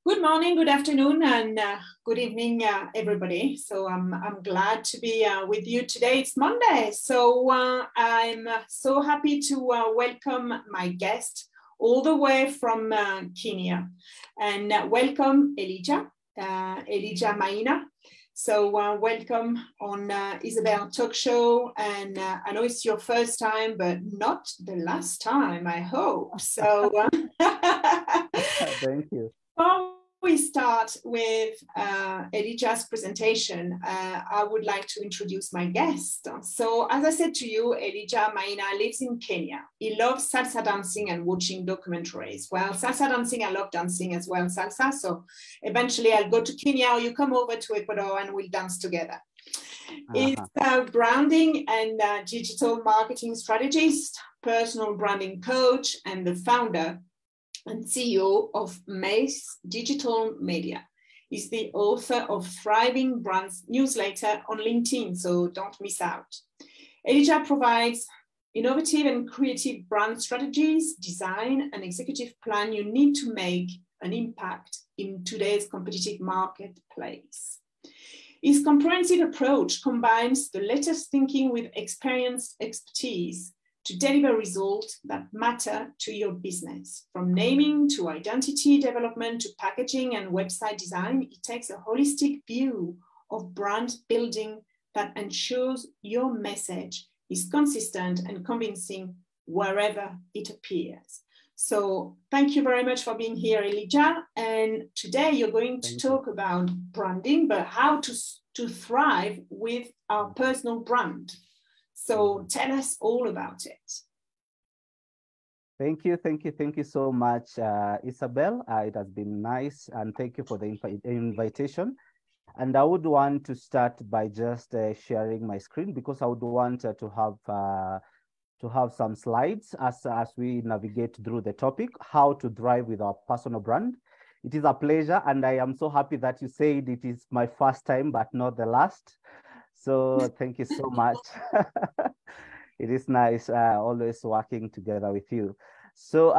Good morning, good afternoon, and good evening, everybody. So I'm glad to be with you today. It's Monday, so I'm so happy to welcome my guest all the way from Kenya, and welcome Elijah Maina. So welcome on Isabelle talk show, and I know it's your first time, but not the last time, I hope. So thank you. Before we start with Elijah's presentation, I would like to introduce my guest. So as I said to you, Elijah Maina lives in Kenya. He loves salsa dancing and watching documentaries. Well, salsa dancing, I love dancing as well, salsa. So eventually I'll go to Kenya or you come over to Ecuador and we'll dance together. He's a branding and digital marketing strategist, personal branding coach, and the founder and CEO of Mace Digital Media. He's the author of Thriving Brands newsletter on LinkedIn, so don't miss out. Elijah provides innovative and creative brand strategies, design, and executive plan you need to make an impact in today's competitive marketplace. His comprehensive approach combines the latest thinking with experienced expertise to deliver results that matter to your business. From naming to identity development to packaging and website design, it takes a holistic view of brand building that ensures your message is consistent and convincing wherever it appears. So thank you very much for being here, Elijah. And today you're going to talk about branding, but how to thrive with our personal brand. So tell us all about it. Thank you so much, Isabelle. It has been nice, and thank you for the invitation. And I would want to start by just sharing my screen, because I would want to have some slides as we navigate through the topic, how to thrive with our personal brand. It is a pleasure, and I am so happy that you said it is my first time, but not the last. So thank you so much. It is nice always working together with you. So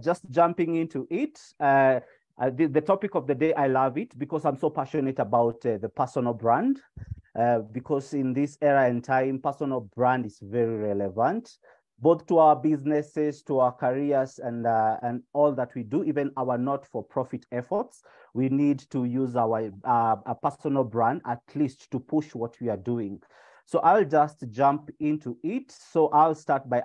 just jumping into it, the topic of the day, I love it because I'm so passionate about the personal brand. Because in this era and time, personal brand is very relevant, both to our businesses, to our careers, and all that we do, even our not-for-profit efforts. We need to use our a personal brand at least to push what we are doing. So I'll just jump into it. So I'll start by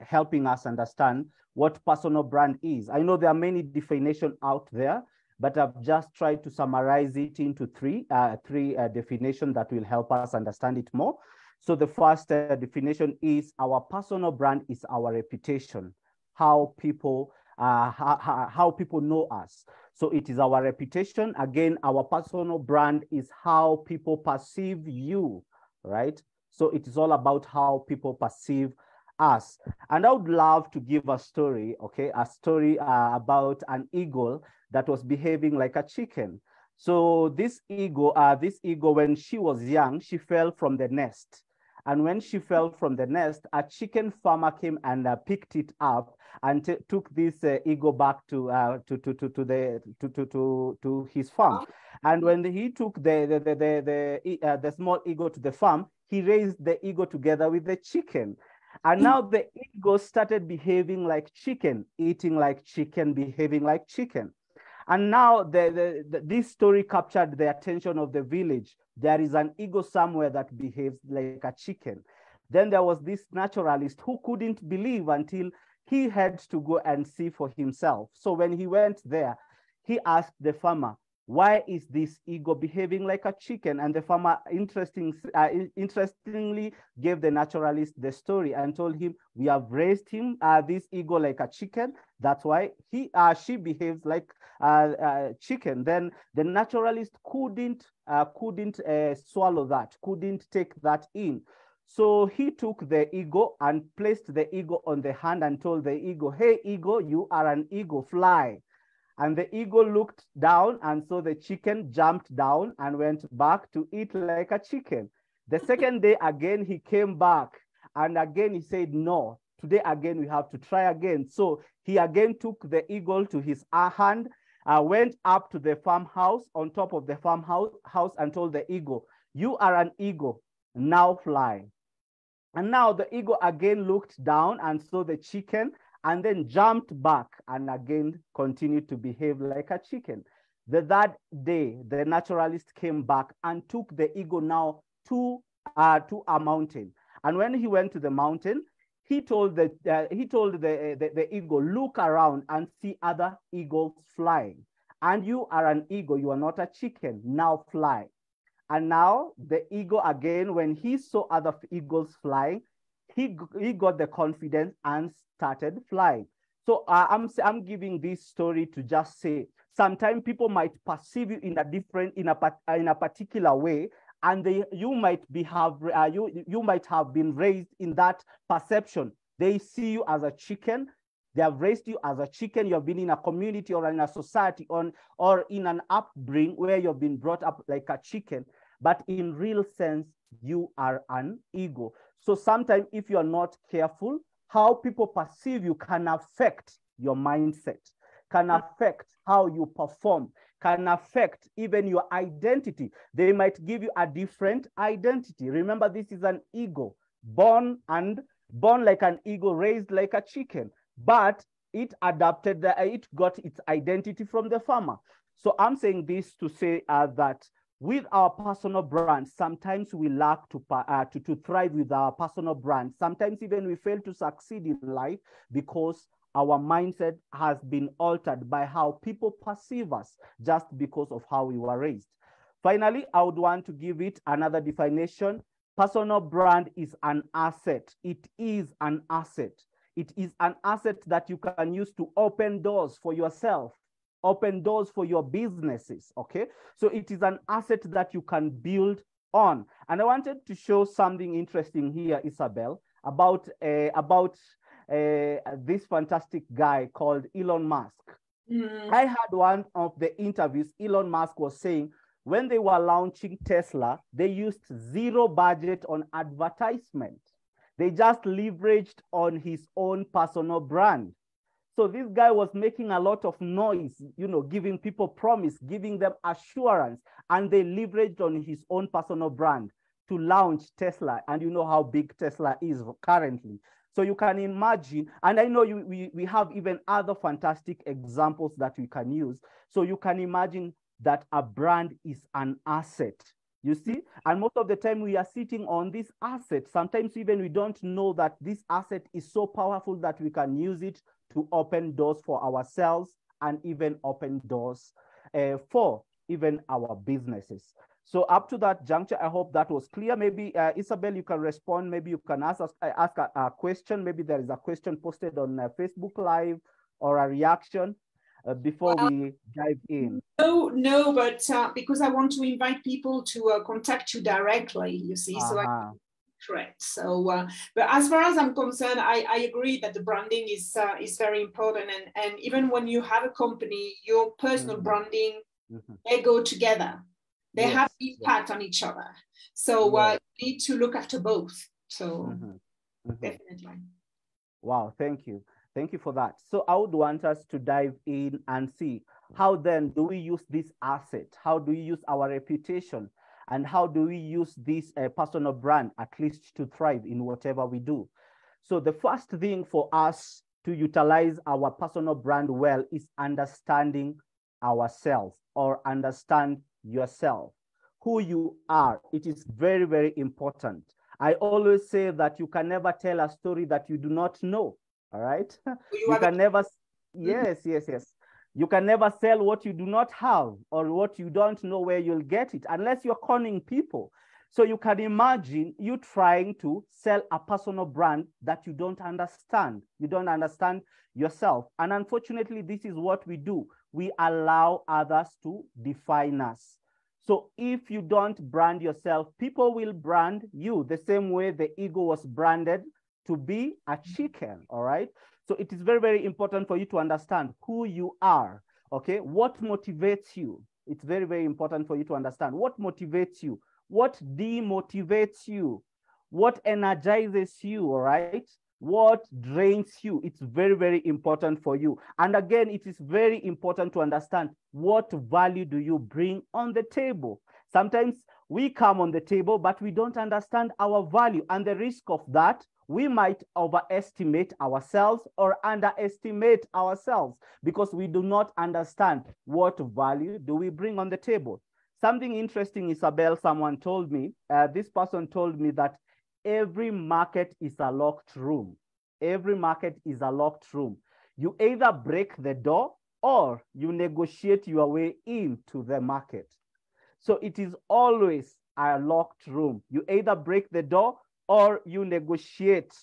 helping us understand what personal brand is. I know there are many definitions out there, but I've just tried to summarize it into three definitions that will help us understand it more. So the first definition is our personal brand is our reputation, how people know us. So it is our reputation. Again, our personal brand is how people perceive you, right? So it is all about how people perceive us. And I would love to give a story, okay? A story about an eagle that was behaving like a chicken. So this eagle, when she was young, she fell from the nest. And when she fell from the nest, a chicken farmer came and picked it up and took this eagle back to his farm. And when he took the small eagle to the farm, he raised the eagle together with the chicken. And now the eagle started behaving like chicken, eating like chicken, behaving like chicken. And now this story captured the attention of the village. There is an eagle somewhere that behaves like a chicken. Then there was this naturalist who couldn't believe until he had to go and see for himself. So when he went there, he asked the farmer, why is this eagle behaving like a chicken? And the farmer interestingly gave the naturalist the story and told him, we have raised him, this eagle, like a chicken. That's why she behaves like chicken. Then the naturalist couldn't swallow that, couldn't take that in. So he took the eagle and placed the eagle on the hand and told the eagle, hey, eagle, you are an eagle, fly. And the eagle looked down, and so the chicken jumped down and went back to eat like a chicken. The second day, again, he came back, and again he said, no, today again we have to try again. So he again took the eagle to his hand went up to the farmhouse, on top of the farmhouse, and told the eagle, "You are an eagle, now fly." And now the eagle again looked down and saw the chicken, and then jumped back and again continued to behave like a chicken. The third day, the naturalist came back and took the eagle now to a mountain. And when he went to the mountain, he told the eagle, "Look around and see other eagles flying. And you are an eagle, you are not a chicken. Now fly." And now the eagle again, when he saw other eagles flying, he got the confidence and started flying. So I'm giving this story to just say, sometimes people might perceive you in a particular way, and you might have been raised in that perception. They see you as a chicken. They have raised you as a chicken. You have been in a community or in a society or in an upbringing where you've been brought up like a chicken. But in real sense, you are an eagle. So sometimes if you're not careful, how people perceive you can affect your mindset, can affect how you perform, can affect even your identity. They might give you a different identity. Remember, this is an eagle, born like an eagle, raised like a chicken, but it got its identity from the farmer. So I'm saying this to say that with our personal brand, sometimes we lack to thrive with our personal brand. Sometimes even we fail to succeed in life because our mindset has been altered by how people perceive us just because of how we were raised. Finally, I would want to give it another definition. Personal brand is an asset. It is an asset. It is an asset that you can use to open doors for yourself, open doors for your businesses, okay? So it is an asset that you can build on. And I wanted to show something interesting here, Isabelle, about this fantastic guy called Elon Musk. I had one of the interviews. Elon Musk was saying when they were launching Tesla, they used zero budget on advertisement. They just leveraged on his own personal brand. So this guy was making a lot of noise, giving people promise, giving them assurance, and they leveraged on his own personal brand to launch Tesla. And you know how big Tesla is currently. So you can imagine, and I know we have even other fantastic examples that we can use. So you can imagine that a brand is an asset. You see, and most of the time we are sitting on this asset. Sometimes even we don't know that this asset is so powerful that we can use it to open doors for ourselves and even open doors for even our businesses. So up to that juncture, I hope that was clear. Maybe Isabelle, you can respond. Maybe you can ask a question. Maybe there is a question posted on Facebook Live or a reaction before we dive in. No, but because I want to invite people to contact you directly, you see, so correct. So, but as far as I'm concerned, I agree that the branding is very important, and even when you have a company, your personal branding, they go together. They have impact on each other. So you need to look after both. So definitely. Wow, thank you. Thank you for that. So I would want us to dive in and see how then do we use this asset? How do we use our reputation? And how do we use this personal brand, at least to thrive in whatever we do? So the first thing for us to utilize our personal brand well is understanding ourselves, or understand yourself, who you are. It is very, very important. I always say that you can never tell a story that you do not know. All right. You can never, yes. You can never sell what you do not have, or what you don't know where you'll get it, unless you're conning people. So you can imagine you trying to sell a personal brand that you don't understand. You don't understand yourself. And unfortunately, this is what we do. We allow others to define us. So if you don't brand yourself, people will brand you the same way the eagle was branded to be a chicken, all right? So it is very, very important for you to understand who you are, okay? What motivates you? It's very, very important for you to understand what motivates you, what demotivates you, what energizes you, all right? What drains you? It's very, very important for you. And again, it is very important to understand what value do you bring on the table. Sometimes we come on the table, but we don't understand our value. And the risk of that, we might overestimate ourselves or underestimate ourselves because we do not understand what value do we bring on the table. Something interesting, Isabelle, someone told me, this person told me that every market is a locked room. Every market is a locked room. You either break the door or you negotiate your way into the market. So it is always a locked room. You either break the door or you negotiate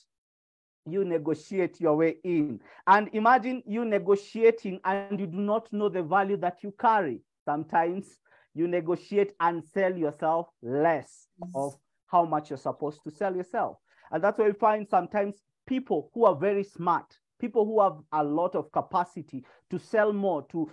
your way in. And imagine you negotiating and you do not know the value that you carry. Sometimes you negotiate and sell yourself less of how much you're supposed to sell yourself. And that's why we find sometimes people who are very smart, people who have a lot of capacity to sell more, to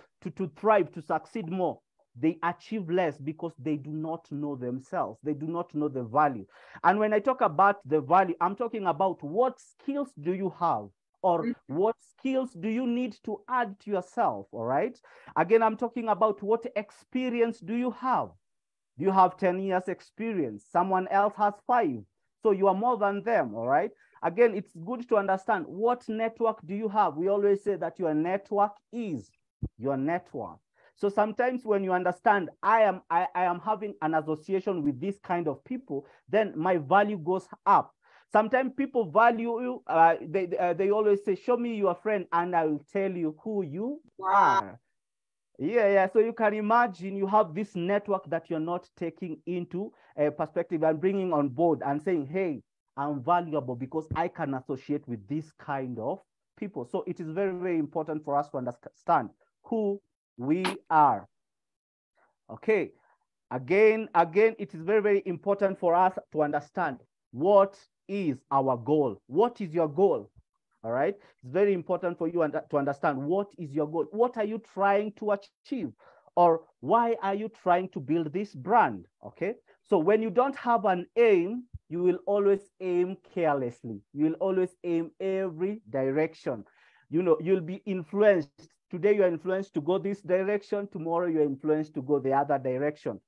thrive, to succeed more, they achieve less because they do not know themselves. They do not know the value. And when I talk about the value, I'm talking about what skills do you have or what skills do you need to add to yourself, all right? Again, I'm talking about what experience do you have? You have 10 years experience. Someone else has 5. So you are more than them, all right? Again, it's good to understand what network do you have? We always say that your network is your network. So sometimes when you understand I am having an association with this kind of people, then my value goes up. Sometimes people value you. They always say, show me your friend and I will tell you who you are. Yeah. So you can imagine you have this network that you're not taking into a perspective and bringing on board and saying, hey, I'm valuable because I can associate with this kind of people. So it is very, very important for us to understand who we are. Okay. Again, it is very, very important for us to understand what is our goal. What is your goal? All right. It's very important for you to understand what is your goal. What are you trying to achieve? Or why are you trying to build this brand? Okay. So when you don't have an aim, you will always aim carelessly. You will always aim every direction. You know, you'll be influenced. Today you're influenced to go this direction. Tomorrow you're influenced to go the other direction.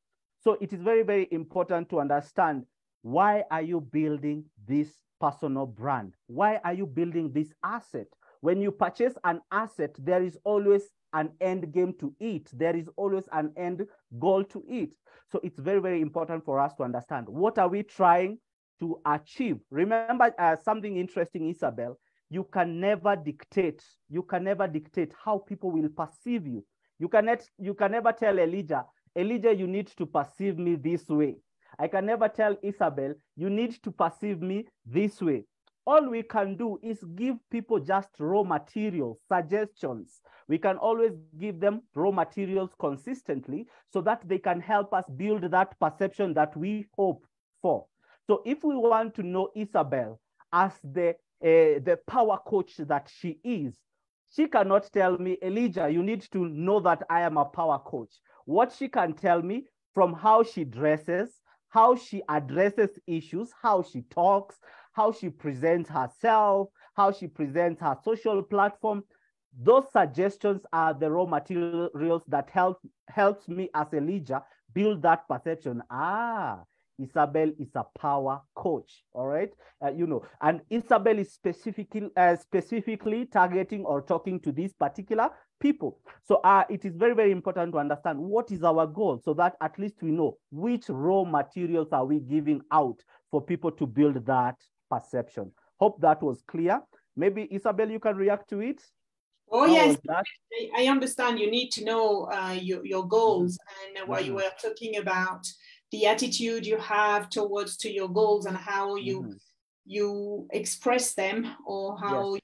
So it is very, very important to understand, why are you building this personal brand? Why are you building this asset? When you purchase an asset, there is always an end game to it. There is always an end goal to it. So it's very, very important for us to understand, what are we trying to achieve? Remember something interesting, Isabelle, you can never dictate how people will perceive you. You can never tell Elijah, you need to perceive me this way. I can never tell Isabelle, you need to perceive me this way. All we can do is give people just raw materials, suggestions. We can always give them raw materials consistently so that they can help us build that perception that we hope for. So if we want to know Isabelle as the power coach that she is, she cannot tell me, Elijah, you need to know that I am a power coach. What she can tell me, from how she dresses, how she addresses issues, how she talks, how she presents herself, how she presents her social platform, those suggestions are the raw materials that helps me as Elijah build that perception. Isabelle is a power coach, all right? And Isabelle is specifically targeting or talking to these particular people. So it is very, very important to understand what is our goal, so that at least we know which raw materials are we giving out for people to build that perception. Hope that was clear. Maybe Isabelle, you can react to it. Oh, yes, I understand. You need to know your goals, and what you were talking about, the attitude you have towards your goals and how you express them, or how you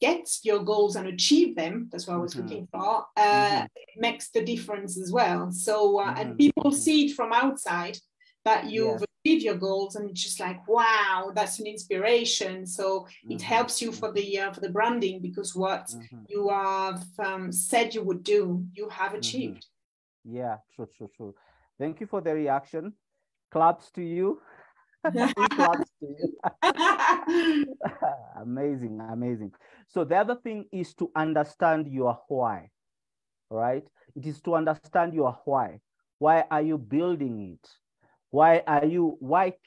get your goals and achieve them. That's what I was looking for. It makes the difference as well. So and people see it from outside that you've achieved your goals, and it's just like, wow, that's an inspiration. So it helps you for the branding, because what you have said you would do, you have achieved. Yeah, true. Thank you for the reaction. Claps to you. We claps Amazing, amazing. So the other thing is to understand your why, right? It is to understand your why. Why are you building it? Why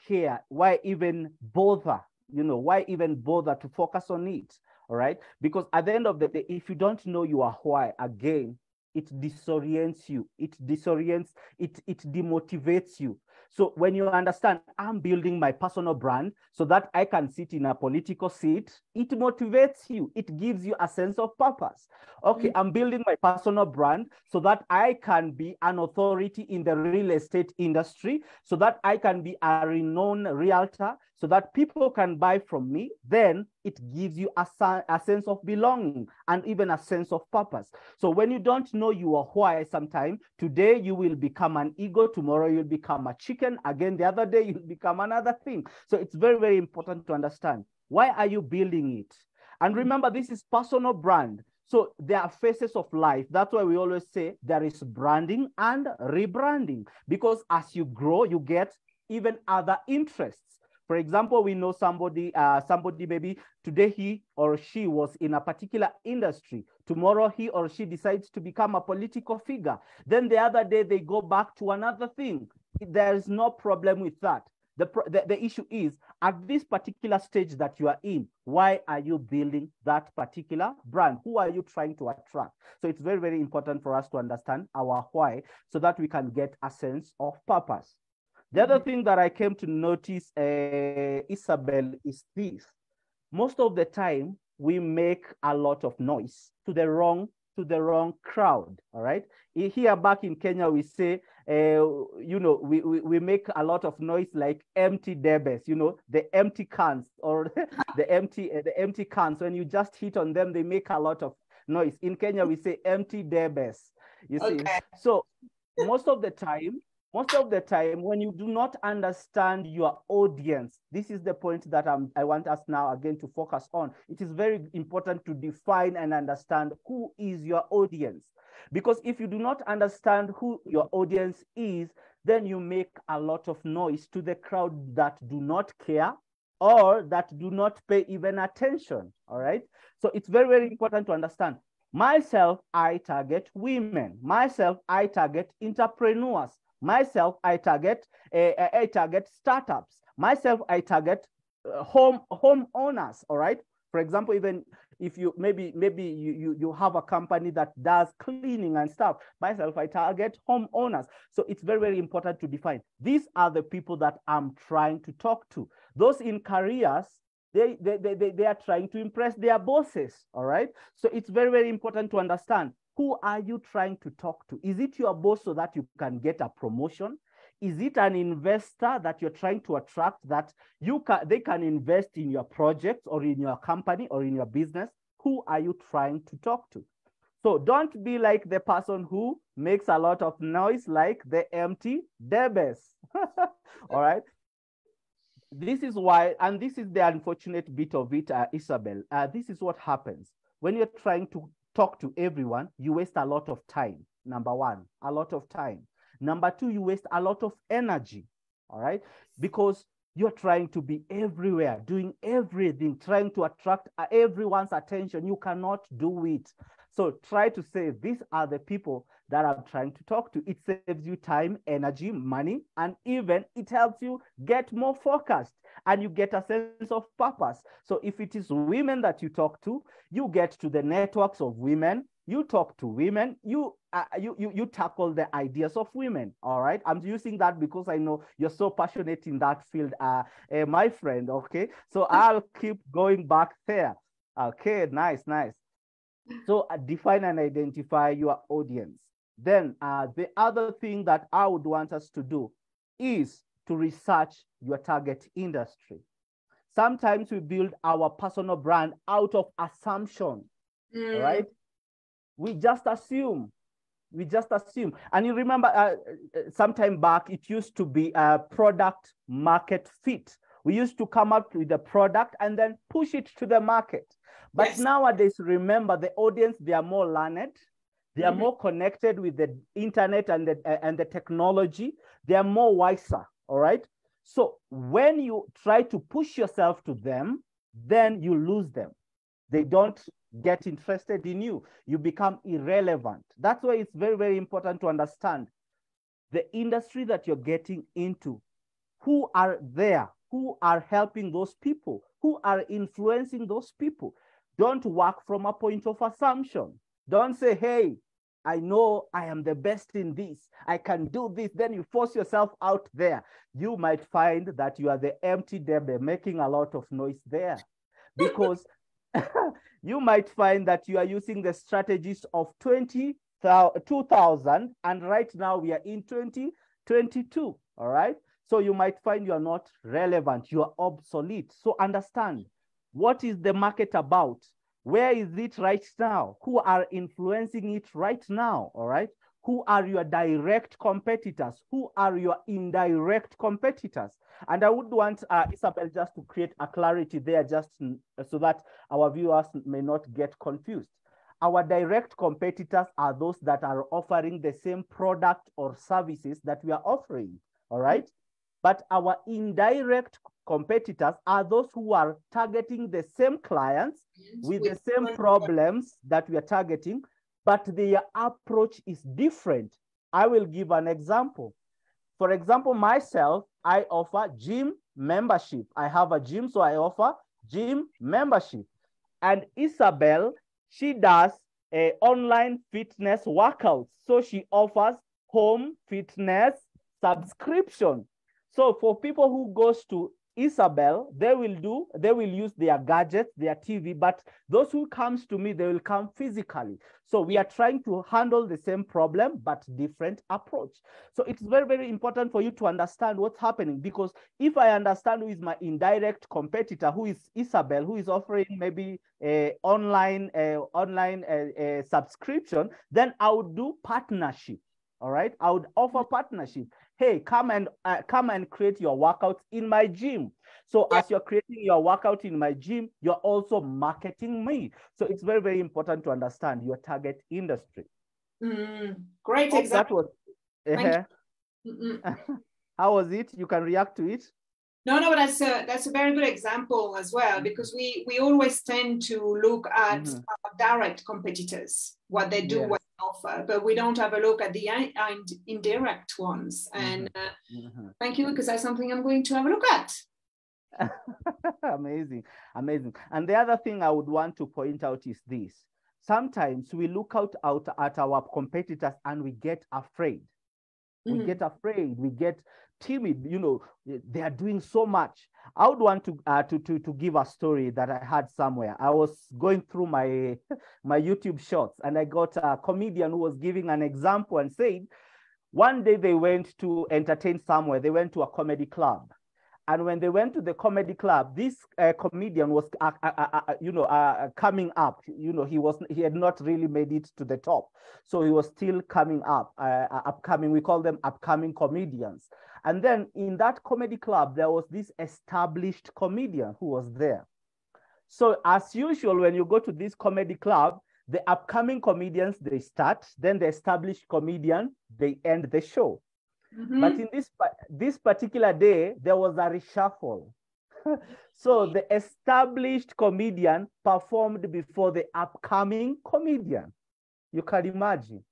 care? Why even bother? Why even bother to focus on it? All right. Because at the end of the day, if you don't know your why, again, it disorients you. It demotivates you. So when you understand, I'm building my personal brand so that I can sit in a political seat, it motivates you. It gives you a sense of purpose. Okay, I'm building my personal brand so that I can be an authority in the real estate industry, so that I can be a renowned realtor, so that people can buy from me. Then it gives you a sense of belonging and even a sense of purpose. So when you don't know your why, sometime today you will become an ego, tomorrow you'll become a chicken, again the other day you'll become another thing. So it's very, very important to understand, why are you building it? And remember, this is personal brand. So there are phases of life. That's why we always say there is branding and rebranding, because as you grow, you get even other interests. For example, we know somebody maybe today he or she was in a particular industry. Tomorrow he or she decides to become a political figure. Then the other day they go back to another thing. There is no problem with that. The issue is, at this particular stage that you are in, why are you building that particular brand? Who are you trying to attract? So it's very, very important for us to understand our why so that we can get a sense of purpose. The other thing that I came to notice, Isabelle, is this. Most of the time, we make a lot of noise to the wrong crowd, all right? Here back in Kenya, we say, we make a lot of noise like empty debes, the empty cans or the empty cans. When you just hit on them, they make a lot of noise. In Kenya, we say empty debes, you see. Okay. So most of the time, when you do not understand your audience, this is the point that I want us now again to focus on. It is very important to define and understand who is your audience. Because if you do not understand who your audience is, then you make a lot of noise to the crowd that do not care or that do not pay even attention, all right? So it's very, very important to understand. Myself, I target women. Myself, I target entrepreneurs. Myself, I target startups. Myself, I target home owners. All right. For example, even if you maybe you have a company that does cleaning and stuff. Myself, I target home owners. So it's very, very important to define. These are the people that I'm trying to talk to. Those in careers, they are trying to impress their bosses. All right. So it's very, very important to understand, who are you trying to talk to? Is it your boss so that you can get a promotion? Is it an investor that you're trying to attract that they can invest in your project or in your company or in your business? Who are you trying to talk to? So don't be like the person who makes a lot of noise like the empty debes. All right. This is why, and this is the unfortunate bit of it, Isabelle. This is what happens when you're trying to talk to everyone. You waste a lot of time. Number one, a lot of time. Number two, you waste a lot of energy. All right, because you're trying to be everywhere, doing everything, trying to attract everyone's attention. You cannot do it. So try to say, these are the people that I'm trying to talk to. It saves you time, energy, money, and even it helps you get more focused and you get a sense of purpose. So if it is women that you talk to, you get to the networks of women, you talk to women, you tackle the ideas of women. All right. I'm using that because I know you're so passionate in that field, my friend. Okay. So I'll keep going back there. Okay. Nice. So define and identify your audience. Then the other thing that I would want us to do is to research your target industry. Sometimes we build our personal brand out of assumption, right? We just assume. And you remember sometime back, it used to be a product market fit. We used to come up with a product and then push it to the market. But yes, nowadays, remember, the audience, they are more learned. They are more connected with the internet and the technology. They are more wiser, all right? So when you try to push yourself to them, then you lose them. They don't get interested in you. You become irrelevant. That's why it's very, very important to understand the industry that you're getting into. Who are there? Who are helping those people? Who are influencing those people? Don't work from a point of assumption. Don't say, hey, I know I am the best in this. I can do this. Then you force yourself out there. You might find that you are the empty Debbie making a lot of noise there, because you might find that you are using the strategies of 2000, and right now we are in 2022. All right. So you might find you are not relevant. You are obsolete. So understand, what is the market about? Where is it right now? Who are influencing it right now? All right. Who are your direct competitors? Who are your indirect competitors? And I would want Isabelle just to create a clarity there, just so that our viewers may not get confused. Our direct competitors are those that are offering the same product or services that we are offering. All right. But our indirect competitors are those who are targeting the same clients with the same problems that we are targeting, but their approach is different. I will give an example. For example, myself, I offer gym membership. I have a gym, so I offer gym membership. And Isabelle, she does online fitness workouts. So she offers home fitness subscription. So for people who goes to Isabelle, they will use their gadgets, their TV, but those who comes to me, they will come physically. So we are trying to handle the same problem, but different approach. So it's very, very important for you to understand what's happening, because if I understand who is my indirect competitor, who is Isabelle, who is offering maybe a online subscription, then I would do partnership. All right, I would offer partnership. Hey, come and create your workouts in my gym. So as you're creating your workout in my gym, you're also marketing me. So it's very, very important to understand your target industry. Great example. That was, how was it? You can react to it. No, but that's a very good example as well, because we always tend to look at our direct competitors, what they do, what they offer, but we don't have a look at the indirect ones. And thank you, because that's something I'm going to have a look at. Amazing, amazing. And the other thing I would want to point out is this. Sometimes we look out at our competitors and we get afraid. We get afraid, we get timid, you know, they are doing so much. I would want to give a story that I had somewhere. I was going through my YouTube shorts, and I got a comedian who was giving an example and said, one day they went to entertain somewhere. They went to a comedy club. And when they went to the comedy club, this comedian was, coming up. You know, he had not really made it to the top, so he was still coming up, upcoming. We call them upcoming comedians. And then in that comedy club, there was this established comedian who was there. So as usual, when you go to this comedy club, the upcoming comedians, they start, then the established comedian, they end the show. But in this particular day, there was a reshuffle. So the established comedian performed before the upcoming comedian. You can imagine.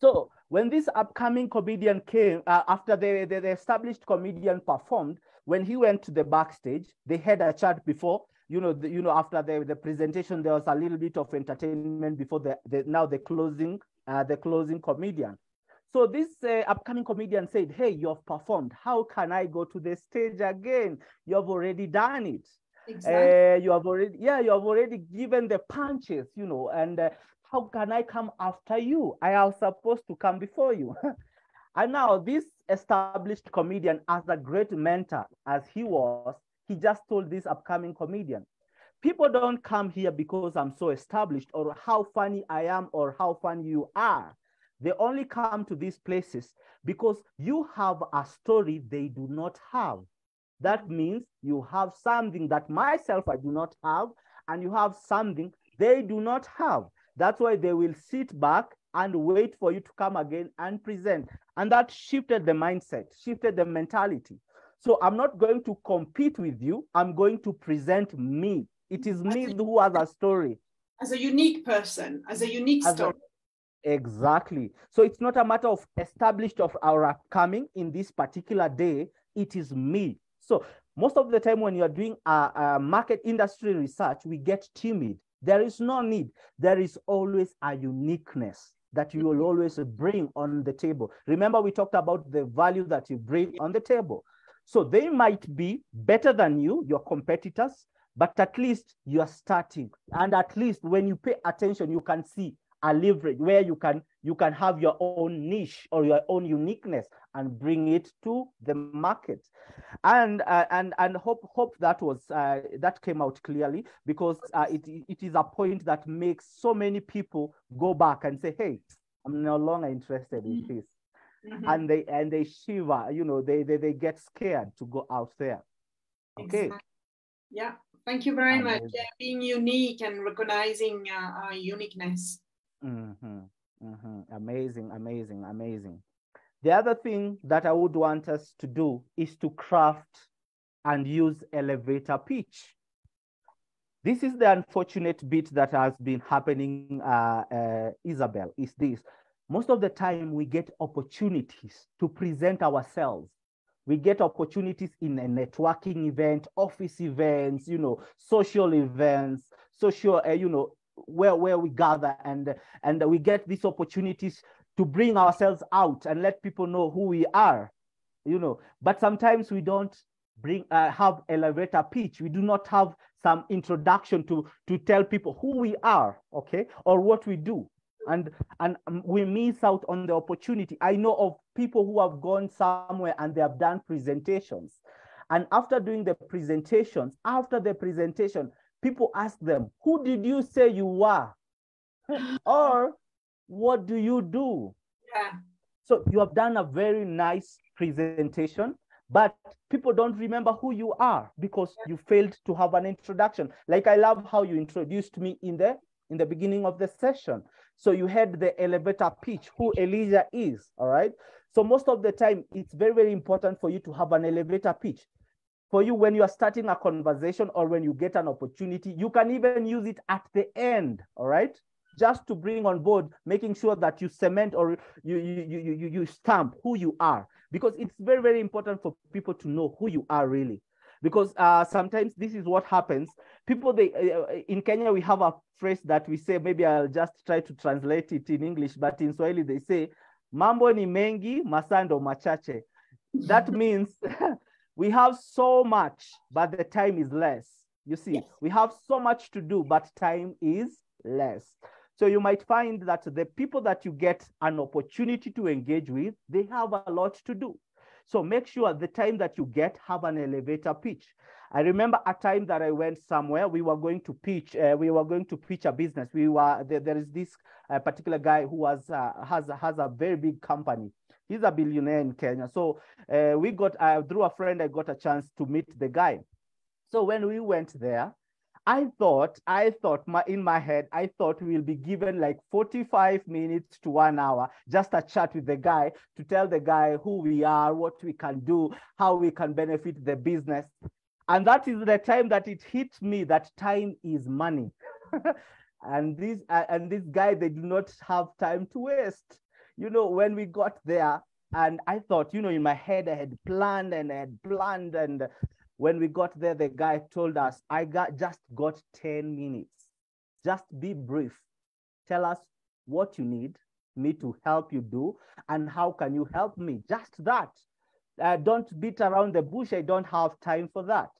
So when this upcoming comedian came, after the established comedian performed, when he went to the backstage, they had a chat before. After the presentation, there was a little bit of entertainment before the closing comedian. So this upcoming comedian said, hey, you have performed. How can I go to the stage again? You have already done it. Exactly. You have already given the punches, and how can I come after you? I am supposed to come before you. And now this established comedian, as a great mentor as he was, he just told this upcoming comedian, people don't come here because I'm so established or how funny I am or how funny you are. They only come to these places because you have a story they do not have. That means you have something that myself I do not have, and you have something they do not have. That's why they will sit back and wait for you to come again and present. And that shifted the mindset, shifted the mentality. So I'm not going to compete with you. I'm going to present me. It is me who has a story. As a unique person, as a unique story. Exactly. So it's not a matter of established of our upcoming in this particular day. It is me. So most of the time when you're doing a market industry research, we get timid. There is no need. There is always a uniqueness that you will always bring on the table. Remember, we talked about the value that you bring on the table. So they might be better than you, your competitors, but at least you are starting. And at least when you pay attention, you can see a leverage where you can have your own niche or your own uniqueness and bring it to the market. And hope that was that came out clearly, because it is a point that makes so many people go back and say, hey, I'm no longer interested in this. And they shiver, you know, they get scared to go out there. Okay. Exactly. Yeah, thank you very much. Yeah, being unique and recognizing our uniqueness. Amazing, amazing, amazing. The other thing that I would want us to do is to craft and use elevator pitch. This is the unfortunate bit that has been happening, Isabelle, is this. Most of the time we get opportunities to present ourselves. We get opportunities in a networking event, office events, you know, social events, social, you know, where we gather, and we get these opportunities to bring ourselves out and let people know who we are, you know. But sometimes we don't have elevator pitch. We do not have some introduction to tell people who we are, okay, or what we do. And we miss out on the opportunity. I know of people who have gone somewhere and they have done presentations. And after doing the presentations, after the presentation, people ask them, who did you say you were? Or what do you do? Yeah. So you have done a very nice presentation, but people don't remember who you are because you failed to have an introduction. Like, I love how you introduced me in the beginning of the session. So you had the elevator pitch, who Elijah is, all right? So most of the time, it's very, very important for you to have an elevator pitch. For you, when you are starting a conversation or when you get an opportunity, you can even use it at the end, all right? Just to bring on board, making sure that you cement or you stamp who you are, because it's very, very important for people to know who you are really. Because sometimes this is what happens. People, in Kenya, we have a phrase that we say, maybe I'll just try to translate it in English, but in Swahili, they say, mambo ni mengi, masando machache. That means we have so much, but the time is less. You see, we have so much to do, but time is less. So you might find that the people that you get an opportunity to engage with, they have a lot to do. So make sure the time that you get, have an elevator pitch. I remember a time that I went somewhere, we were going to pitch a business. There is this particular guy who has a very big company. He's a billionaire in Kenya. So through a friend, I got a chance to meet the guy. So when we went there, I thought in my head, I thought we'll be given like 45 minutes to 1 hour, just a chat with the guy to tell the guy who we are, what we can do, how we can benefit the business. And that is the time that it hit me that time is money. and this guy, they do not have time to waste. You know, when we got there, and I thought, you know, in my head, I had planned. And when we got there, the guy told us, just got 10 minutes. Just be brief. Tell us what you need me to help you do, and how can you help me? Just that. Don't beat around the bush. I don't have time for that.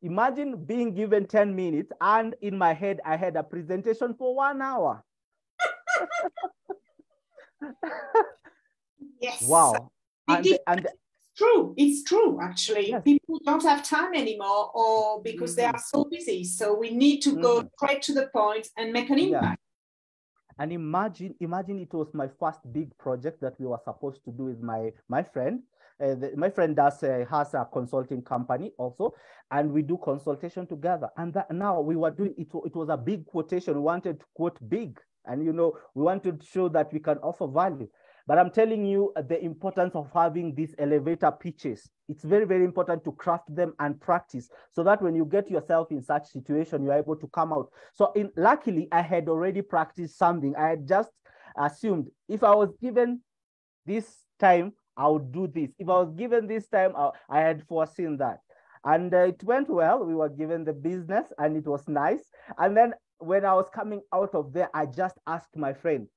Imagine being given 10 minutes, and in my head, I had a presentation for 1 hour. Yes. Wow. It's true, actually. Yes. People don't have time anymore, or because they are so busy. So we need to go straight to the point and make an impact. Yeah. And imagine it was my first big project that we were supposed to do with my friend. My friend has a consulting company also, and we do consultation together. And now we were doing it. It was a big quotation. We wanted to quote big, and you know, we wanted to show that we can offer value. But I'm telling you the importance of having these elevator pitches. It's very, very important to craft them and practice so that when you get yourself in such situation, you're able to come out. So luckily, I had already practiced something. I had just assumed if I was given this time, I would do this. If I was given this time, I had foreseen that. And it went well. We were given the business and it was nice. And then when I was coming out of there, I just asked my friend,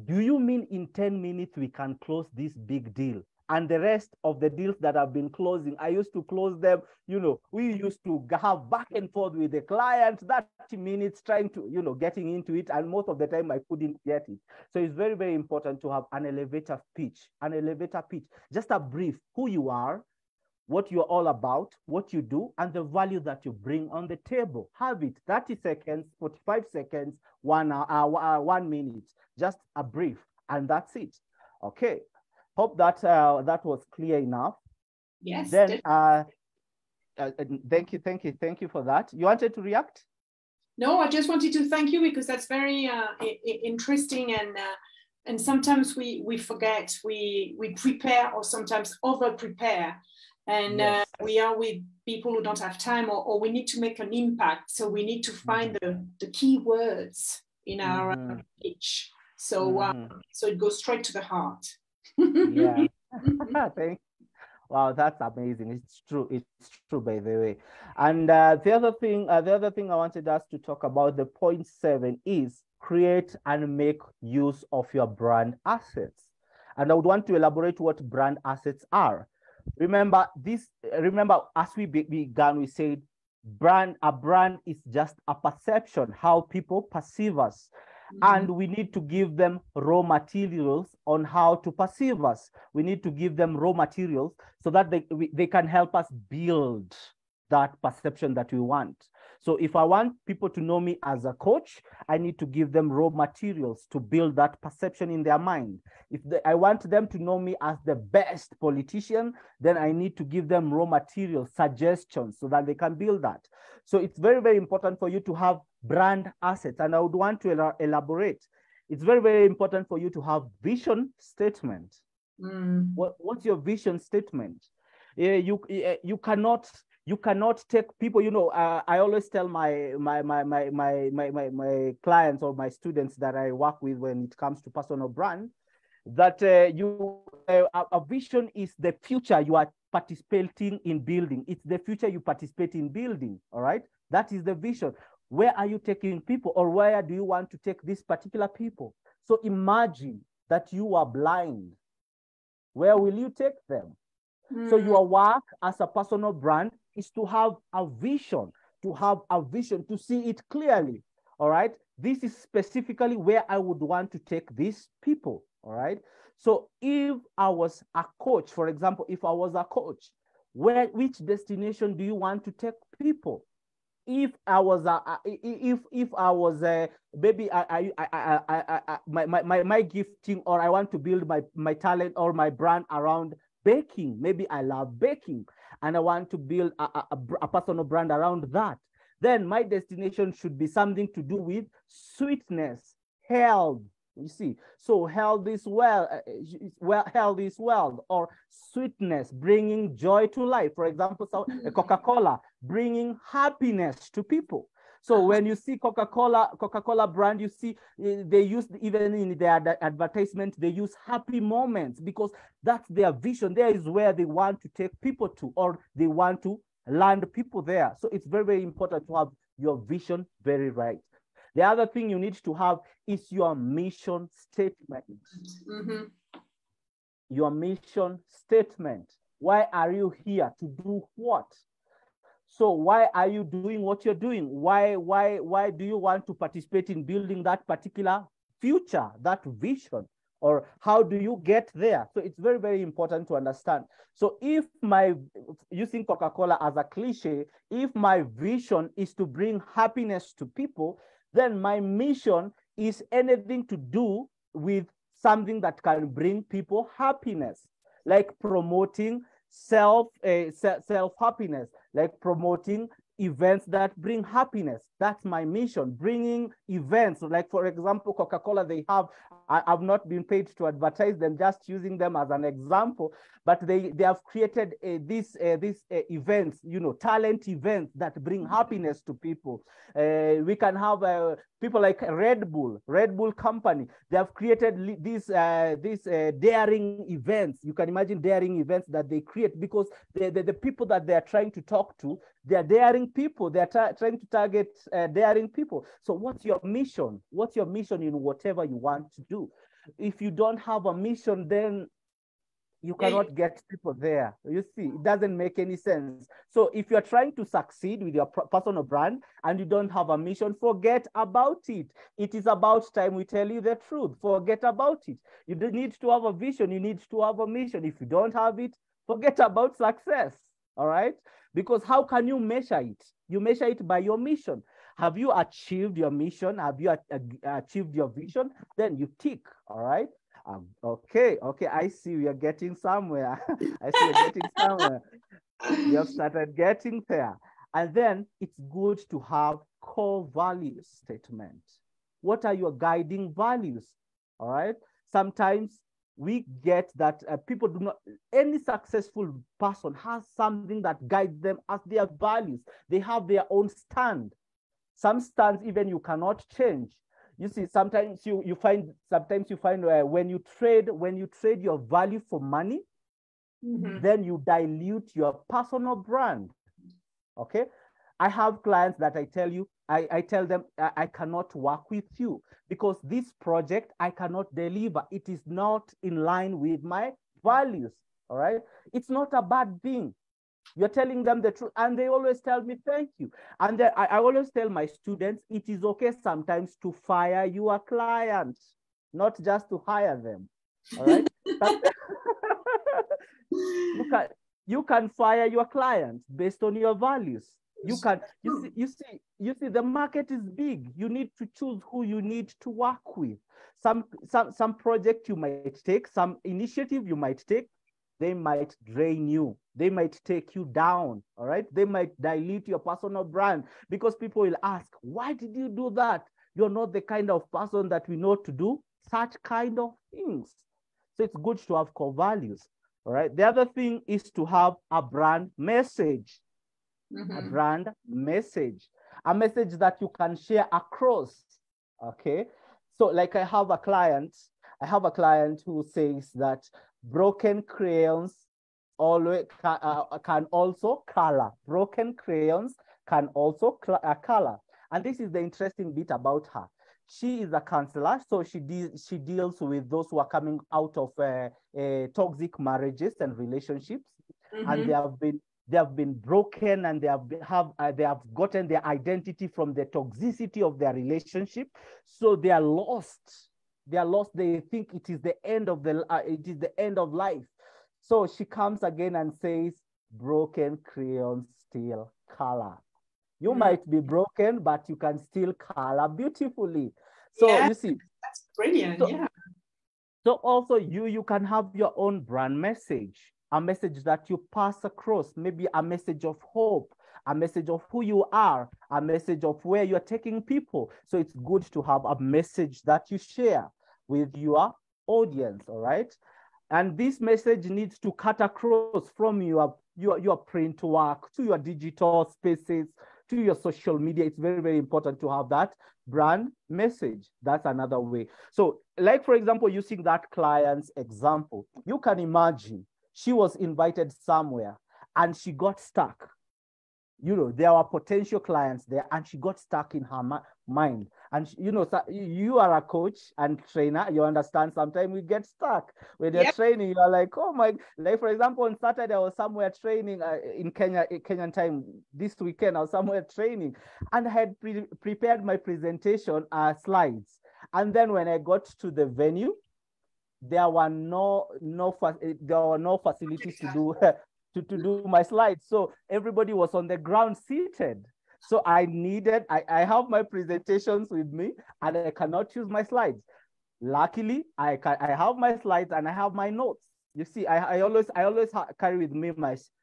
do you mean in 10 minutes we can close this big deal? And the rest of the deals that I've been closing, I used to close them, we used to have back and forth with the client, 30 minutes trying to, getting into it. And most of the time I couldn't get it. So it's very, very important to have an elevator pitch, just a brief, who you are, what you're all about, what you do, and the value that you bring on the table. Have it 30 seconds, 45 seconds, 1 hour, 1 minute, just a brief, and that's it. Okay. Hope that that was clear enough. Yes. Then, thank you for that. You wanted to react? No, I just wanted to thank you because that's very interesting, and sometimes we forget, we prepare or sometimes over prepare, and Yes. we are with people who don't have time, or we need to make an impact, so we need to find the key words in our pitch, so so it goes straight to the heart. Yeah. Wow, that's amazing. It's true. It's true, by the way. And the other thing I wanted us to talk about, the point 7, is create and make use of your brand assets. And I would want to elaborate what brand assets are. Remember, as we began, we said a brand is just a perception, how people perceive us. And we need to give them raw materials on how to perceive us. We need to give them raw materials so that they can help us build that perception that we want. So if I want people to know me as a coach, I need to give them raw materials to build that perception in their mind. If I want them to know me as the best politician, then I need to give them raw materials, suggestions, so that they can build that. So it's very, very important for you to have brand assets. And I would want to elaborate. It's very, very important for you to have vision statement. What's your vision statement? You cannot take people, I always tell my clients or my students that I work with when it comes to personal brand, that a vision is the future you are participating in building. It's the future you participate in building, all right? That is the vision. Where are you taking people, or where do you want to take these particular people? So imagine that you are blind. Where will you take them? So your work as a personal brand is to have a vision, to see it clearly, all right? This is specifically where I would want to take these people, all right? So if I was a coach, for example, if I was a coach, which destination do you want to take people? If I was maybe my gifting, or I want to build my talent or my brand around baking. Maybe I love baking and I want to build a personal brand around that. Then my destination should be something to do with sweetness, health. You see, so health is health is wealth, or sweetness, bringing joy to life. For example, so Coca-Cola, bringing happiness to people. So when you see Coca-Cola brand, you see they use, even in their advertisement, they use happy moments, because that's their vision. There is where they want to take people to, or they want to land people there. So it's very, very important to have your vision very right. The other thing you need to have is your mission statement. Your mission statement. Why are you here? To do what? So why are you doing what you're doing? Why do you want to participate in building that particular future, that vision? Or how do you get there? So it's very, very important to understand. So if using Coca-Cola as a cliche, if my vision is to bring happiness to people, then my mission is anything to do with something that can bring people happiness, like promoting self-happiness, like promoting events that bring happiness. That's my mission, bringing events. Like, for example, Coca-Cola, I've not been paid to advertise them, just using them as an example, but they have created these events, talent events that bring happiness to people. We can have people like Red Bull company. They have created these daring events. You can imagine daring events that they create, because the people that they are trying to talk to, they are daring people. They are trying to target daring people. So what's your mission? What's your mission in whatever you want to do? If you don't have a mission, then you cannot get people there. You see, it doesn't make any sense. So if you're trying to succeed with your personal brand and you don't have a mission, forget about it. It is about time we tell you the truth. Forget about it. You need to have a vision. You need to have a mission. If you don't have it, forget about success. All right? Because how can you measure it? You measure it by your mission. Have you achieved your mission? Have you achieved your vision? Then you tick. All right? Okay, I see we are getting somewhere. I see you're getting somewhere. You have started getting there. And then it's good to have core value statement. What are your guiding values? All right. Sometimes we get that people do not, any successful person has something that guides them as their values. They have their own stand. Some stands even you cannot change. You see, sometimes you find when you trade your value for money, then you dilute your personal brand. Okay, I have clients that I tell them I cannot work with you because this project I cannot deliver. It is not in line with my values. All right, it's not a bad thing. You're telling them the truth, and they always tell me thank you. And then I always tell my students it is okay sometimes to fire your clients, not just to hire them. All right. You can fire your clients based on your values. You see the market is big. You need to choose who you need to work with. Some project you might take, some initiative you might take, they might drain you. They might take you down, all right? They might dilute your personal brand because people will ask, why did you do that? You're not the kind of person that we know to do such kind of things. So it's good to have core values, all right? The other thing is to have a brand message, a brand message, a message that you can share across, okay? So like I have a client who says that broken crayons always can also color. Broken crayons can also color. And this is the interesting bit about her. She is a counselor, so she deals with those who are coming out of toxic marriages and relationships, and they have been broken, and they have gotten their identity from the toxicity of their relationship, so they are lost. They are lost. They think it is the end of life. So she comes again and says, broken crayons still color. You might be broken, but you can still color beautifully. So you see, that's brilliant. So also you can have your own brand message, a message that you pass across, maybe a message of hope, a message of who you are, a message of where you're taking people. So it's good to have a message that you share with your audience, all right? And this message needs to cut across from your print work to your digital spaces, to your social media. It's very, very important to have that brand message. That's another way. So like, for example, using that client's example, you can imagine she was invited somewhere and she got stuck. There were potential clients there and she got stuck in her mind. And you are a coach and trainer, you understand sometimes we get stuck when you're training. You're like, oh my, like for example, on Saturday I was somewhere training in Kenyan time. This weekend I was somewhere training and I had prepared my presentation slides. And then when I got to the venue, there were no facilities to do to do my slides. So everybody was on the ground seated. So I have my presentations with me and I cannot use my slides. Luckily, I have my slides and I have my notes. You see, I always carry with me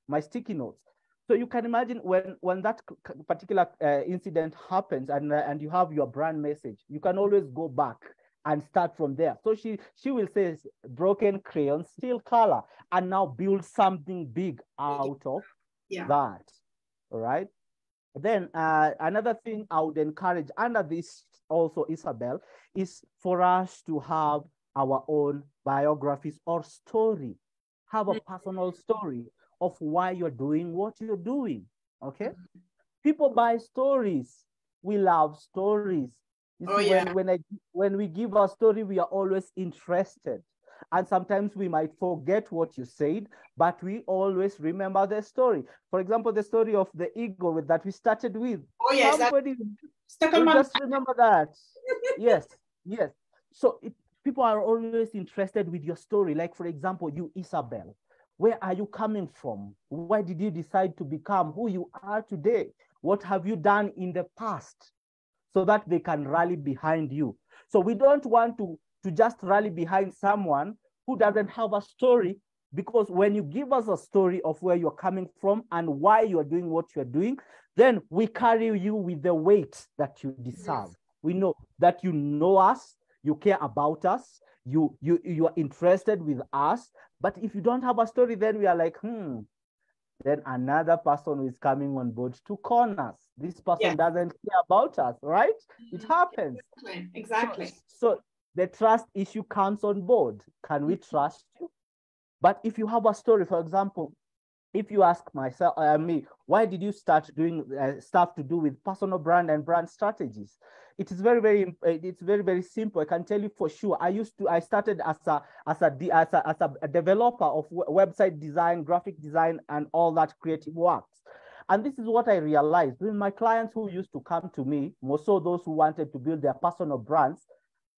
my sticky notes. So you can imagine when that particular incident happens and you have your brand message, you can always go back and start from there. So she will say broken crayon, still color, and now build something big out of that. All right. Then another thing I would encourage under this also, Isabelle, is for us to have our own biographies or story. Have a personal story of why you're doing what you're doing. Okay. People buy stories. We love stories. You see, when we give our story, we are always interested. And sometimes we might forget what you said, but we always remember the story. For example, the story of the ego that we started with. Oh, yes. Somebody will just remember that. Yes, yes. So people are always interested with your story. Like, for example, you, Isabelle, where are you coming from? Why did you decide to become who you are today? What have you done in the past? So that they can rally behind you. So we don't want to just rally behind someone who doesn't have a story, because when you give us a story of where you're coming from and why you're doing what you're doing, then we carry you with the weight that you deserve. We know that you know us, you care about us, you are interested with us. But if you don't have a story, then we are like, then another person who is coming on board to con us. This person doesn't care about us, right? It happens. Exactly. So the trust issue comes on board. Can we trust you? But if you have a story, for example, if you ask me, why did you start doing stuff to do with personal brand and brand strategies? It is it's very simple. I can tell you for sure. I started as a developer of website design, graphic design, and all that creative works. And this is what I realized. When my clients who used to come to me, more so those who wanted to build their personal brands,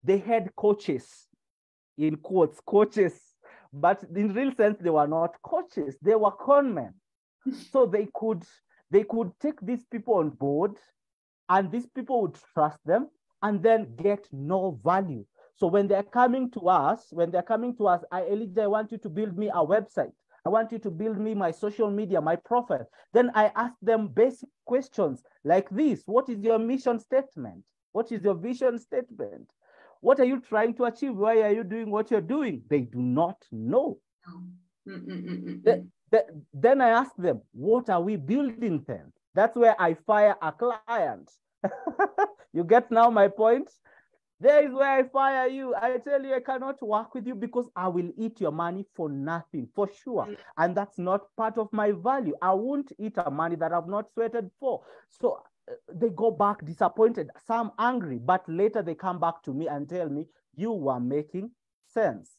they had coaches, in quotes, coaches. But in real sense, they were not coaches. They were con men. So they could take these people on board, and these people would trust them and then get no value. So when they're coming to us, Elijah, I want you to build me a website. I want you to build me my social media, my profile. Then I ask them basic questions like this. What is your mission statement? What is your vision statement? What are you trying to achieve? Why are you doing what you're doing? They do not know. Then I ask them, what are we building then? That's where I fire a client. You get now my point? There is where I fire you. I tell you, I cannot work with you because I will eat your money for nothing, for sure. And that's not part of my value. I won't eat a money that I've not sweated for. So they go back disappointed, some angry, but later they come back to me and tell me, you were making sense.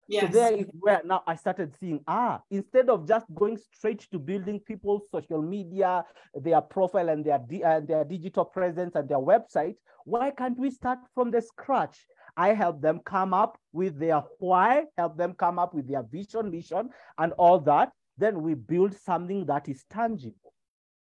Yes. So there is where now I started seeing, instead of just going straight to building people's social media, their profile and their digital presence and their website, why can't we start from the scratch? I help them come up with their why, help them come up with their vision, mission, and all that. Then we build something that is tangible.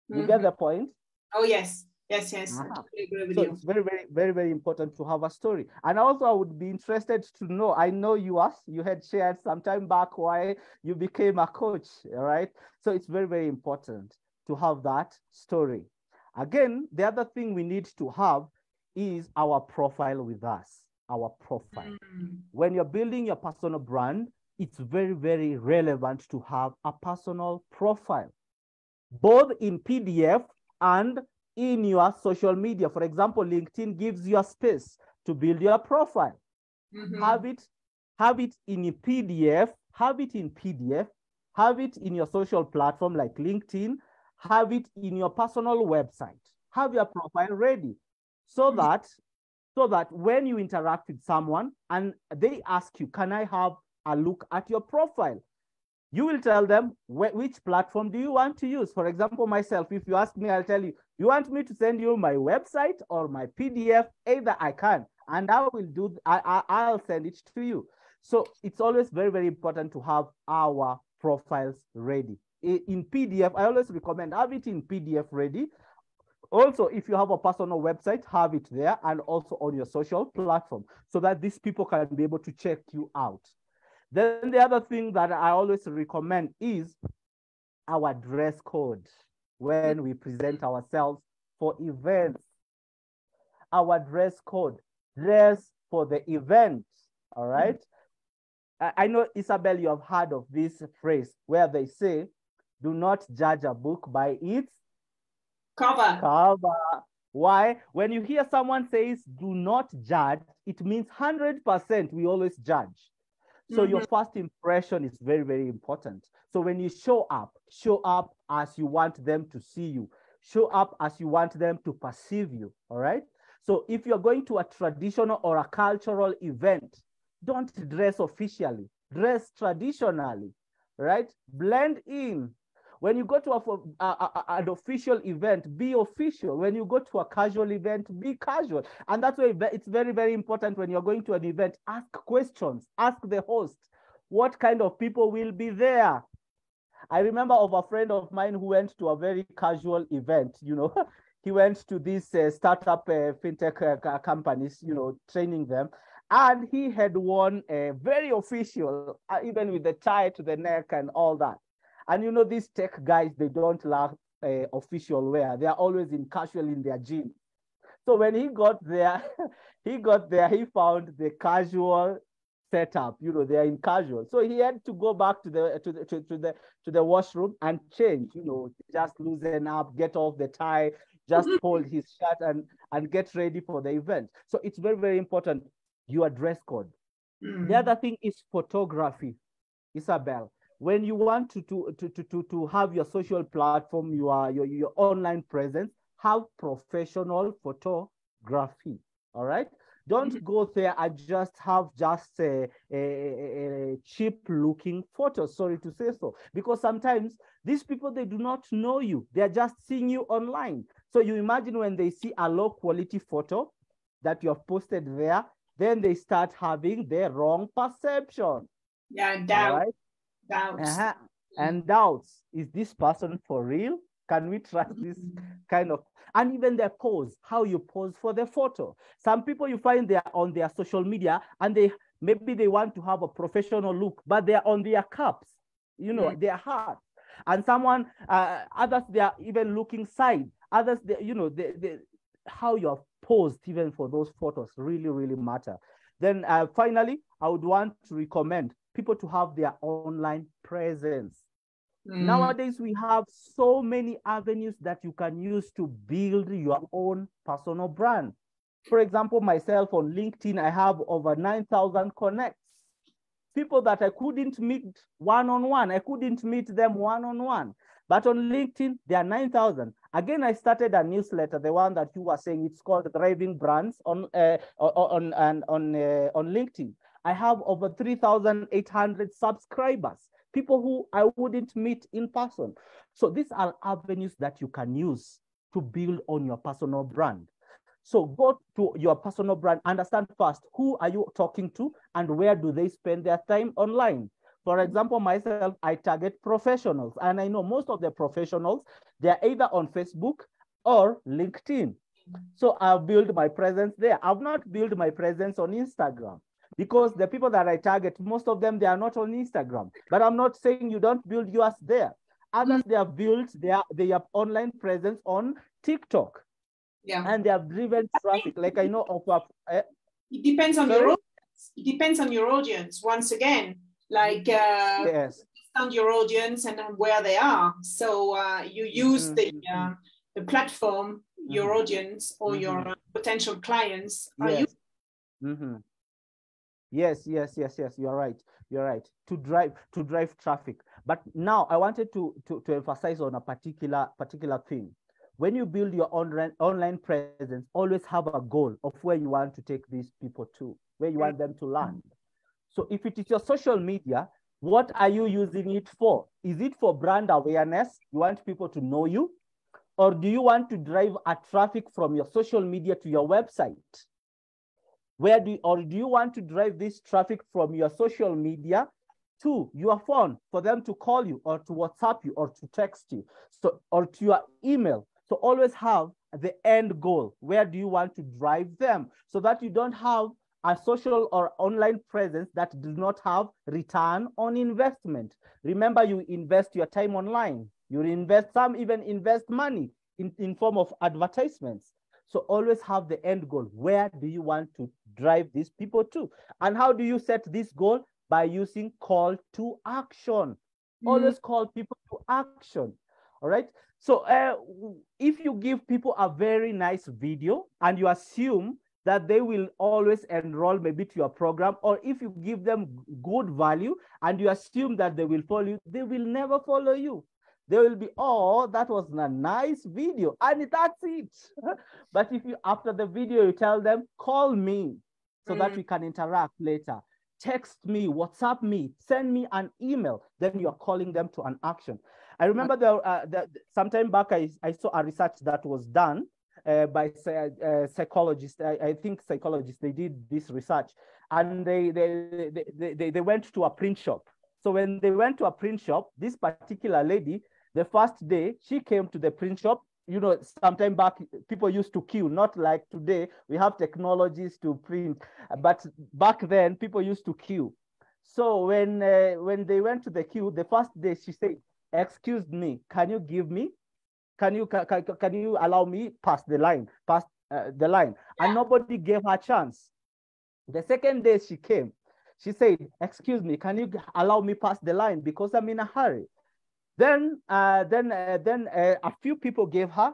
You get the point? Oh, yes. Yes. I totally agree with you. So it's very important to have a story. And also I would be interested to know, I know you had shared some time back why you became a coach, all right? So it's very important to have that story. Again, the other thing we need to have is our profile with us, our profile. When you're building your personal brand, it's very relevant to have a personal profile, both in PDF and in your social media. For example, LinkedIn gives you a space to build your profile. Have it in a PDF, have it in your social platform like LinkedIn, have it in your personal website, have your profile ready so that when you interact with someone and they ask you, can I have a look at your profile? You will tell them which platform do you want to use. For example, myself, if you ask me, I'll tell you, you want me to send you my website or my PDF? Either I can, and I'll send it to you. So it's always very important to have our profiles ready. In PDF, I always recommend have it in PDF ready. Also, if you have a personal website, have it there and also on your social platform so that these people can be able to check you out. Then the other thing that I always recommend is our dress code. when we present ourselves for events. Our dress code, dress for the event, all right? I know, Isabelle, you have heard of this phrase where they say, do not judge a book by its cover. Why? When you hear someone says, do not judge, it means 100% we always judge. So your first impression is very, very important. So when you show up as you want them to see you. Show up as you want them to perceive you, all right? So if you're going to a traditional or a cultural event, don't dress officially, dress traditionally, right? Blend in. When you go to an official event, be official. When you go to a casual event, be casual. And that's why it's very, very important when you're going to an event, ask questions, ask the host, what kind of people will be there? I remember of a friend of mine who went to a very casual event, you know, he went to these startup fintech companies, you know, training them. And he had worn a very official, even with the tie to the neck and all that. And you know, these tech guys, they don't love official wear. They are always in casual in their jeans. So when he got there, he found the casual setup. You know, they are in casual. So he had to go back to the washroom and change. You know, just loosen up, get off the tie, just fold his shirt and get ready for the event. So it's very, very important. Your dress code. The other thing is photography, Isabelle. When you want to have your social platform, your online presence, have professional photography. All right. Don't go there and just have a cheap looking photo. Sorry to say so, because sometimes these people, they do not know you. They are just seeing you online. So you imagine when they see a low quality photo that you have posted there, then they start having the wrong perception. Yeah, doubt. Right? Doubts. And doubts. Is this person for real? Can we trust this kind of, and even their pose, how you pose for the photo. Some people you find they are on their social media and maybe they want to have a professional look, but they are on their cups, you know, their heart. And others, they are even looking side. Others, you know, how you have posed even for those photos really, really matter. Then finally, I would want to recommend people to have their online presence. Nowadays, we have so many avenues that you can use to build your own personal brand. For example, myself on LinkedIn, I have over 9,000 connects. People that I couldn't meet one-on-one. I couldn't meet them one-on-one. But on LinkedIn, there are 9,000. Again, I started a newsletter, the one that you were saying, it's called Thriving Brands on LinkedIn. I have over 3,800 subscribers, people who I wouldn't meet in person. So these are avenues that you can use to build on your personal brand. So go to your personal brand, understand first, who are you talking to and where do they spend their time online? For example, myself, I target professionals, and I know most of the professionals, they're either on Facebook or LinkedIn. So I've built my presence there. I've not built my presence on Instagram because the people that I target, most of them, they are not on Instagram. But I'm not saying you don't build yours there. Others, they have built their online presence on TikTok. Yeah. And they have driven traffic. Like I know of it depends on your audience. It depends on your audience. Once again, like yes, on your audience and where they are. So you use the platform, your audience or your potential clients are using. Yes, you're right. You're right. To drive traffic. But now I wanted to emphasize on a particular thing. When you build your online presence, always have a goal of where you want to take these people to, where you want them to land. So if it is your social media, what are you using it for? Is it for brand awareness? You want people to know you? Or do you want to drive a traffic from your social media to your website? Or do you want to drive this traffic from your social media to your phone for them to call you or to WhatsApp you or to text you, or to your email? So always have the end goal. Where do you want to drive them so that you don't have a social or online presence that does not have return on investment? Remember, you invest your time online. You invest, some even invest money in form of advertisements. So always have the end goal. Where do you want to drive these people to? And how do you set this goal? By using call to action. Always call people to action. All right. So if you give people a very nice video and you assume that they will always enroll maybe to your program, or if you give them good value and you assume that they will follow you, they will never follow you. They will be, oh, that was a nice video, and that's it. But if you, after the video, you tell them, call me so that we can interact later, text me, WhatsApp me, send me an email, then you're calling them to an action. I remember sometime back, I saw a research that was done by psychologists. I think psychologists, they did this research, and they went to a print shop. So when they went to a print shop, this particular lady, the first day she came to the print shop, you know, sometime back, people used to queue, not like today, we have technologies to print, but back then people used to queue. So when they went to the queue, the first day she said, excuse me, can you allow me past the line, yeah. And nobody gave her a chance. The second day she came, she said, excuse me, can you allow me past the line because I'm in a hurry? Then a few people gave her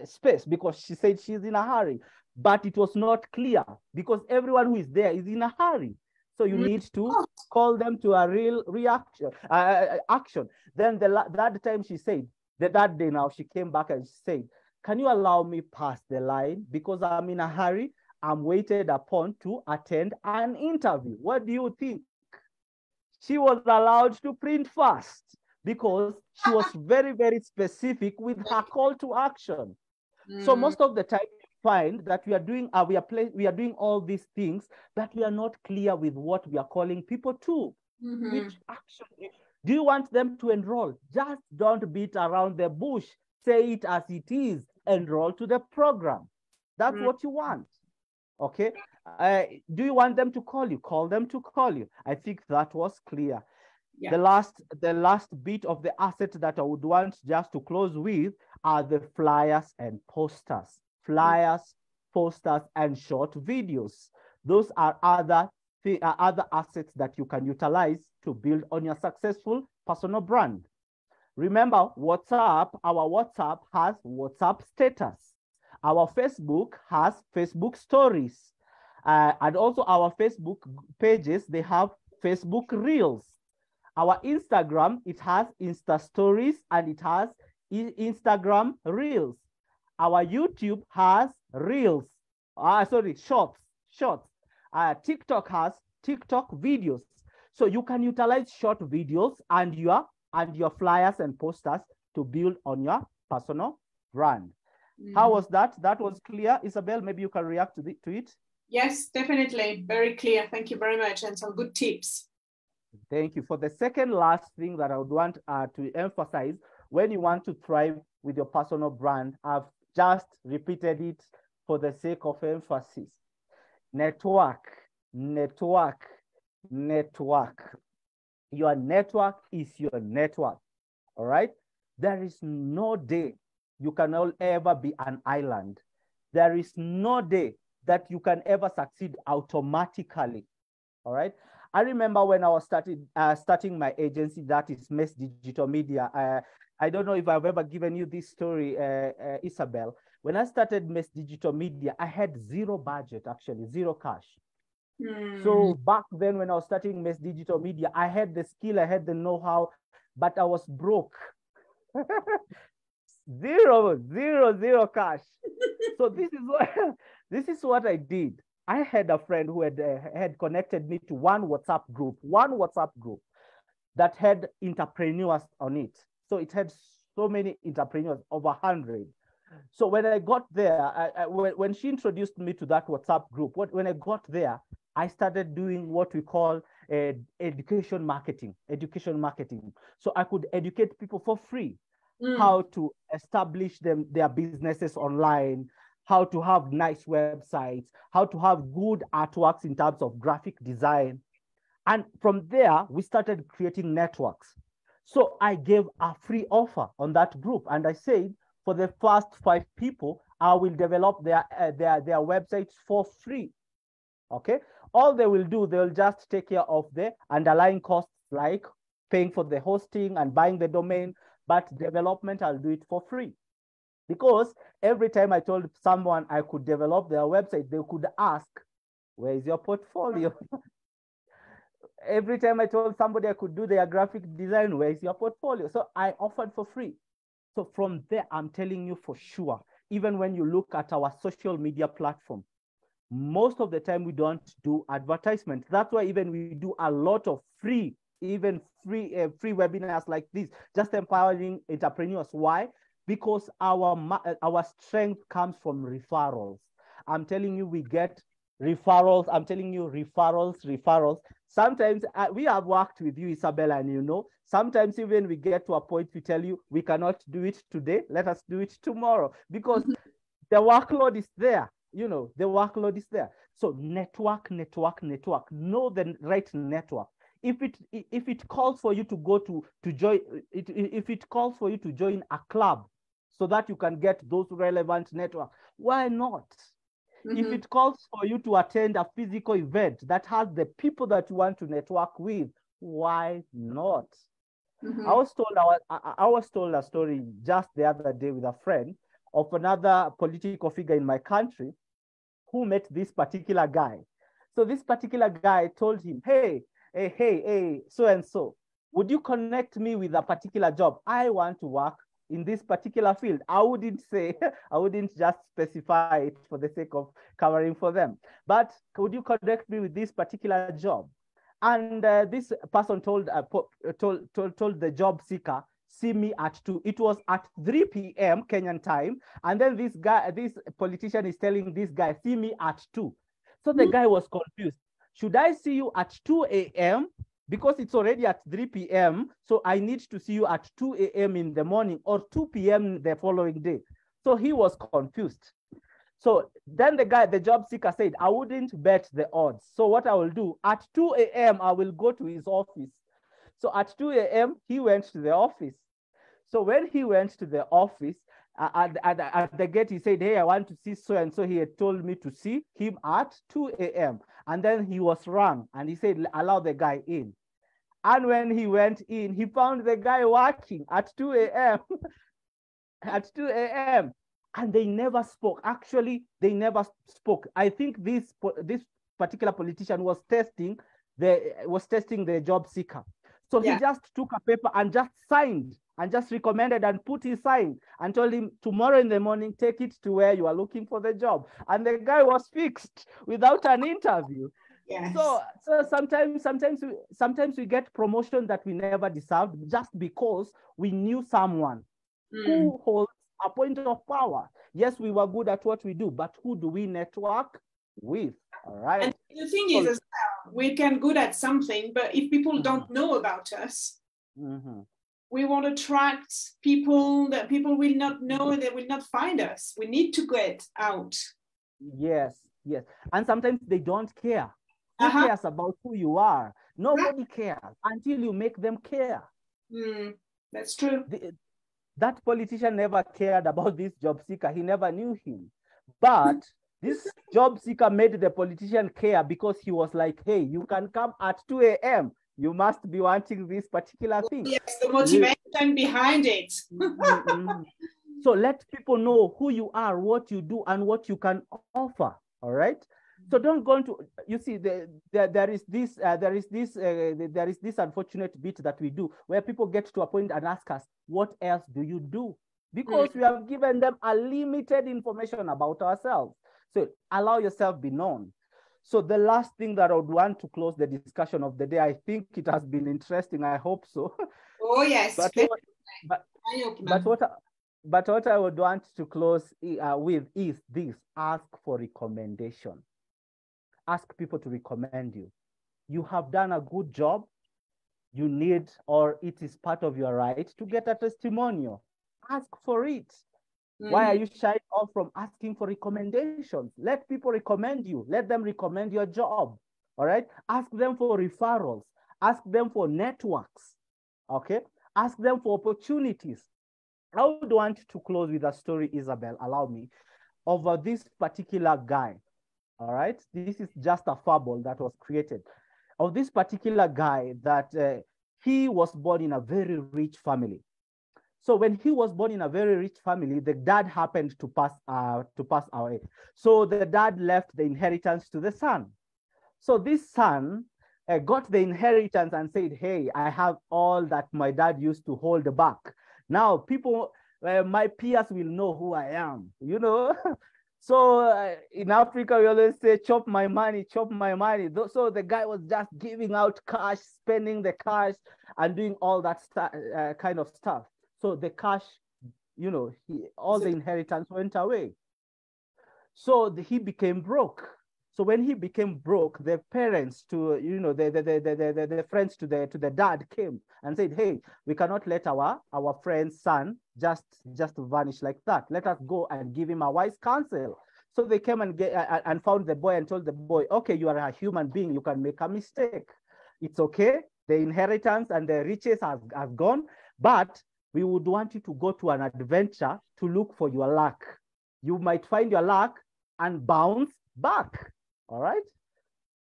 space because she said she's in a hurry, but it was not clear because everyone who is there is in a hurry. So you need to call them to a real action. Then that time she said, that day now she came back and she said, can you allow me past the line because I'm in a hurry? I'm waited upon to attend an interview. What do you think? She was allowed to print fast because she was very, very specific with her call to action. So most of the time you find that we are doing all these things, but we are not clear with what we are calling people to. Which action? Do you want them to enroll? Just don't beat around the bush. Say it as it is. Enroll to the program. That's what you want. Okay. Do you want them to call you? Call them to call you. I think that was clear. Yeah. The last bit of the asset that I would want just to close with are the flyers and posters. Flyers, posters, and short videos. Those are other assets that you can utilize to build on your successful personal brand. Remember, WhatsApp, our WhatsApp has WhatsApp status. Our Facebook has Facebook stories. And also our Facebook pages, they have Facebook Reels. Our Instagram, it has Insta Stories and it has Instagram Reels. Our YouTube has Reels. Shorts. TikTok has TikTok videos. So you can utilize short videos and your flyers and posters to build on your personal brand. How was that? That was clear. Isabelle, maybe you can react to it. Yes, definitely. Very clear. Thank you very much. And some good tips. Thank you. For the second last thing that I would want to emphasize, when you want to thrive with your personal brand, I've just repeated it for the sake of emphasis. Network. Your network is your network. All right? There is no day you can ever be an island. There is no day that you can ever succeed automatically. All right? I remember when I was starting my agency, that is Mess Digital Media. I don't know if I've ever given you this story, Isabelle. When I started Mess Digital Media, I had zero budget, actually, zero cash. So back then when I was starting Mess Digital Media, I had the skill, I had the know-how, but I was broke. Zero cash. So this is what I did. I had a friend who had connected me to one WhatsApp group that had entrepreneurs on it. So it had so many entrepreneurs, over 100. So when I got there, when she introduced me to that WhatsApp group, when I got there, I started doing what we call education marketing. So I could educate people for free, how to establish their businesses online, how to have nice websites, how to have good artworks in terms of graphic design. And from there, we started creating networks. So I gave a free offer on that group, and I said, for the first 5 people, I will develop their websites for free. Okay, all they will do, they'll just take care of the underlying costs like paying for the hosting and buying the domain, but development, I'll do it for free. Because every time I told someone I could develop their website, they could ask, where is your portfolio? Every time I told somebody I could do their graphic design, where is your portfolio? So I offered for free. So from there, I'm telling you for sure, even when you look at our social media platform, most of the time we don't do advertisement. That's why even we do a lot of free webinars like this, just empowering entrepreneurs. Why? Because our strength comes from referrals. I'm telling you, we get referrals. I'm telling you, referrals. Sometimes we have worked with you, Isabelle, and you know, sometimes even we get to a point we tell you, we cannot do it today, let us do it tomorrow, because the workload is there. You know, the workload is there. So network. Know the right network. If it calls for you to go to join, if it calls for you to join a club so that you can get those relevant network, why not? If it calls for you to attend a physical event that has the people that you want to network with, why not? I was told a story just the other day with a friend of another political figure in my country who met this particular guy. So this particular guy told him, hey, so-and-so, would you connect me with a particular job? I want to work in this particular field. I wouldn't just specify it for the sake of covering for them, but would you connect me with this particular job? And this person told the job seeker, see me at 2. It was at 3 p.m. Kenyan time. And then this politician is telling this guy, see me at 2. So the guy was confused. Should I see you at 2 a.m.? Because it's already at 3 p.m. So I need to see you at 2 a.m. in the morning or 2 p.m. the following day. So he was confused. So then the job seeker said, I wouldn't bet the odds. So what I will do, at 2 a.m., I will go to his office. So at 2 a.m., he went to the office. So when he went to the office, at the gate, he said, hey, I want to see so-and-so. He had told me to see him at 2 a.m. And then he was rung, and he said, allow the guy in. And when he went in, he found the guy working at 2 a.m. at 2 a.m. And they never spoke. Actually, they never spoke. I think this particular politician was testing the job seeker. So he just took a paper and just signed and just recommended and put his sign and told him, tomorrow in the morning, take it to where you are looking for the job. And the guy was fixed without an interview. Yes. So sometimes we get promotion that we never deserved just because we knew someone who holds a point of power. Yes, we were good at what we do, but who do we network with? All right. And the thing is, as well, we can good at something, but if people don't know about us, we want to attract people that people will not know and they will not find us. We need to get out. Yes. And sometimes they don't care. Who cares about who you are? Nobody cares until you make them care. That's true. That politician never cared about this job seeker. He never knew him. But this job seeker made the politician care because he was like, hey, you can come at 2 a.m. You must be wanting this particular thing. Yes, the motivation behind it. So let people know who you are, what you do, and what you can offer. All right. So don't go into, you see, there is this unfortunate bit that we do where people get to a point and ask us, what else do you do? Because we have given them a limited information about ourselves. So allow yourself be known. So the last thing that I would want to close the discussion of the day, I think it has been interesting. I hope so. Oh yes. But what I would want to close with is this: ask for recommendation. Ask people to recommend you. You have done a good job. You need, or it is part of your right to get a testimonial. Ask for it. Why are you shying off from asking for recommendations? Let people recommend you. Let them recommend your job. All right. Ask them for referrals. Ask them for networks. Okay. ask them for opportunities. I would want to close with a story, Isabelle, allow me, of this particular guy. All right, this is just a fable that was created of this particular guy that he was born in a very rich family. So when he was born in a very rich family, the dad happened to pass away. So the dad left the inheritance to the son. So this son got the inheritance and said, hey, I have all that my dad used to hold back. Now people, my peers will know who I am, you know. So in Africa, we always say, chop my money, chop my money. So the guy was just giving out cash, spending the cash and doing all that kind of stuff. So the cash, you know, all the inheritance went away. So he became broke. So when he became broke, the parents to, you know, the friends to the dad came and said, hey, we cannot let our friend's son just vanish like that. Let us go and give him a wise counsel. So they came and found the boy and told the boy, okay, you are a human being. You can make a mistake. It's okay. The inheritance and the riches have gone, but we would want you to go to an adventure to look for your luck. You might find your luck and bounce back. All right.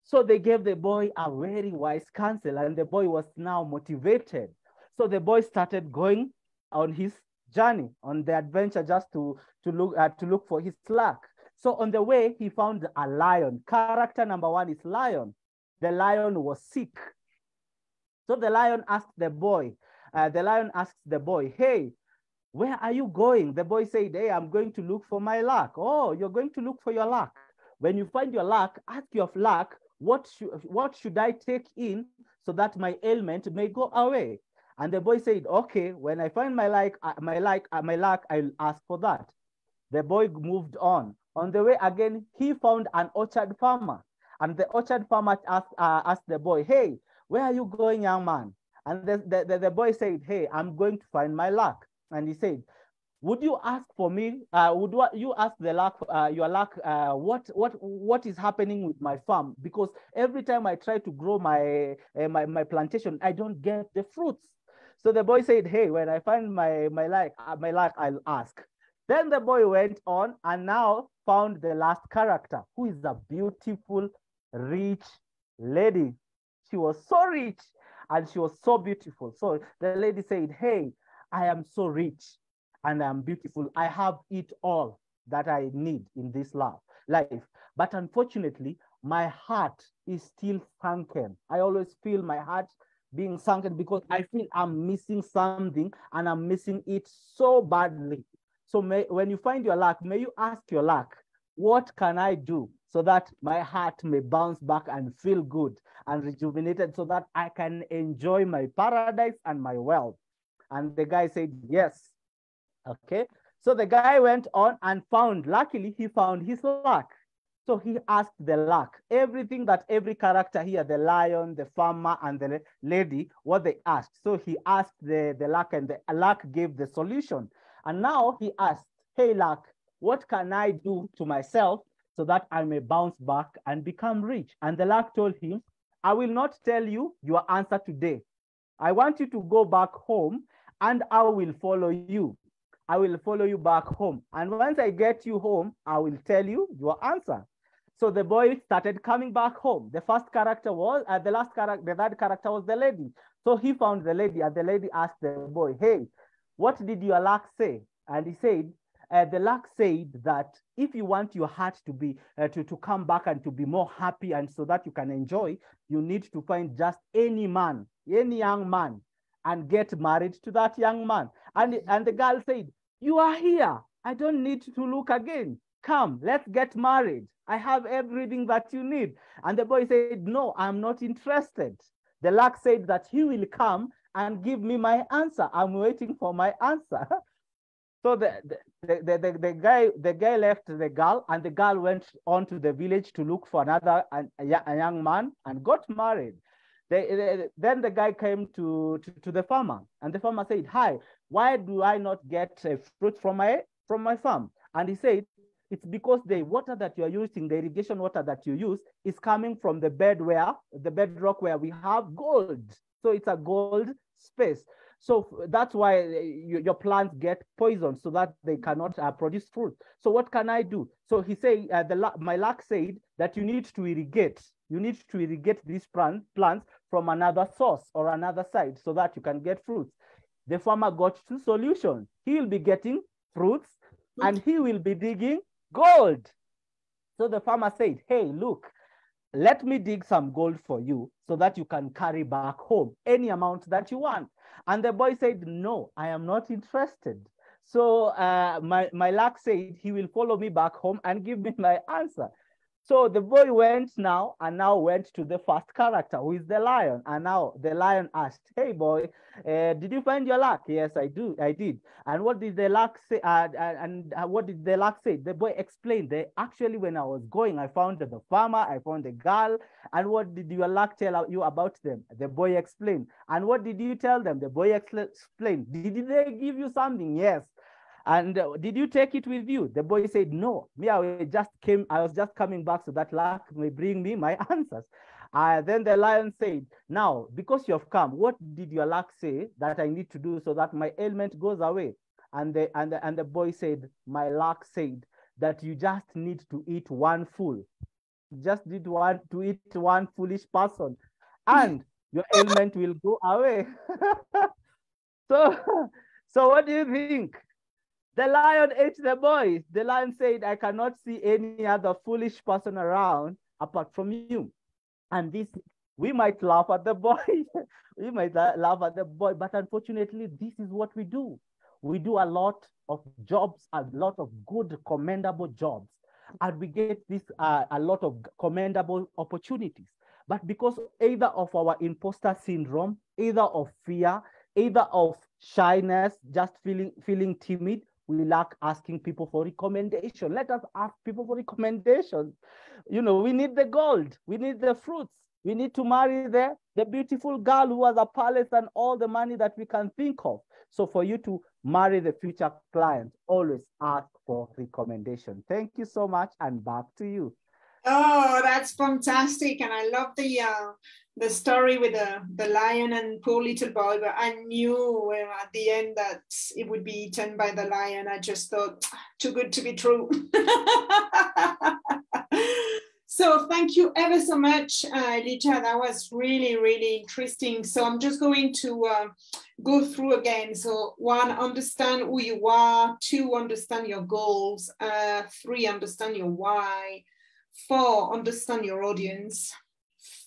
So they gave the boy a very wise counsel, and the boy was now motivated. So the boy started going on his journey, on the adventure, just to look for his luck. So on the way, he found a lion. Character number one is lion. The lion was sick. So the lion asked the boy, hey, where are you going? The boy said, hey, I'm going to look for my luck. Oh, you're going to look for your luck. When you find your luck, ask your luck, what should I take in so that my ailment may go away? And the boy said, okay, when I find my luck, I'll ask for that. The boy moved on. On the way again, he found an orchard farmer. And the orchard farmer asked the boy, hey, where are you going, young man? And the boy said, hey, I'm going to find my luck. And he said, would you ask for me? Would you ask the luck, your luck? What is happening with my farm? Because every time I try to grow my plantation, I don't get the fruits. So the boy said, "Hey, when I find my luck, I'll ask." Then the boy went on and now found the last character, who is a beautiful, rich lady. She was so rich and she was so beautiful. So the lady said, "Hey, I am so rich and I'm beautiful. I have it all that I need in this life. But unfortunately, my heart is still sunken. I always feel my heart being sunken because I feel I'm missing something and I'm missing it so badly. So when you find your luck, may you ask your luck, what can I do so that my heart may bounce back and feel good and rejuvenated so that I can enjoy my paradise and my wealth?" And the guy said, "Yes." Okay, so the guy went on and luckily he found his luck. So he asked the luck, everything that every character here, the lion, the farmer, and the lady, what they asked. So he asked the luck, and the luck gave the solution. And now he asked, "Hey, luck, what can I do to myself so that I may bounce back and become rich?" And the luck told him, "I will not tell you your answer today. I want you to go back home and I will follow you. I will follow you back home. And once I get you home, I will tell you your answer." So the boy started coming back home. The first character was, the third character was the lady. So he found the lady, and the lady asked the boy, "Hey, what did your luck say?" And he said, the luck said that if you want your heart to be, to come back and to be more happy and so that you can enjoy, you need to find just any man, any young man, and get married to that young man. And the girl said, "You are here. I don't need to look again. Come, let's get married. I have everything that you need." And the boy said, "No, I'm not interested." The luck said that he will come and give me my answer. I'm waiting for my answer. So the guy left the girl, and the girl went on to the village to look for a young man and got married. Then the guy came to the farmer, and the farmer said, "Hi, why do I not get fruit from my farm?" And he said, "It's because the water that you are using, the irrigation water that you use, is coming from the bedrock where we have gold. So it's a gold space. So that's why your plants get poisoned so that they cannot produce fruit. So what can I do? So he said, my luck said that you need to irrigate. You need to irrigate these plants from another source or another side so that you can get fruits. The farmer got two solutions. He will be getting fruits and he will be digging gold. So the farmer said, hey, look, let me dig some gold for you so that you can carry back home any amount that you want. And the boy said, no, I am not interested. So my luck said he will follow me back home and give me my answer. So the boy went went to the first character, who is the lion. And now the lion asked, hey boy, did you find your luck? Yes, I did. And what did the luck say? What did the luck say? The boy explained that actually when I was going, I found the farmer, I found the girl. And what did your luck tell you about them? The boy explained. And what did you tell them? The boy explained. Did they give you something? Yes. And did you take it with you? The boy said, no, me, I was just coming back so that luck may bring me my answers. Then the lion said, now, because you have come, what did your luck say that I need to do so that my ailment goes away? And the boy said, my luck said that you just need to eat one fool. Just need to eat one foolish person and your ailment will go away. So what do you think? The lion ate the boy. The lion said, I cannot see any other foolish person around apart from you. And this, we might laugh at the boy. We might laugh at the boy, but unfortunately, this is what we do. We do a lot of jobs, a lot of good, commendable jobs. And we get this a lot of commendable opportunities. But because either of our imposter syndrome, either of fear, either of shyness, just feeling timid, we lack asking people for recommendation. Let us ask people for recommendations. You know, we need the gold. We need the fruits. We need to marry the beautiful girl who has a palace and all the money that we can think of. So for you to marry the future client, always ask for recommendation. Thank you so much, and back to you. Oh, that's fantastic. And I love the story with the lion and poor little boy, but I knew at the end that it would be eaten by the lion. I just thought, too good to be true. So thank you ever so much, Elijah. That was really, really interesting. So I'm just going to go through again. So 1, understand who you are. 2, understand your goals. 3, understand your why. 4, understand your audience.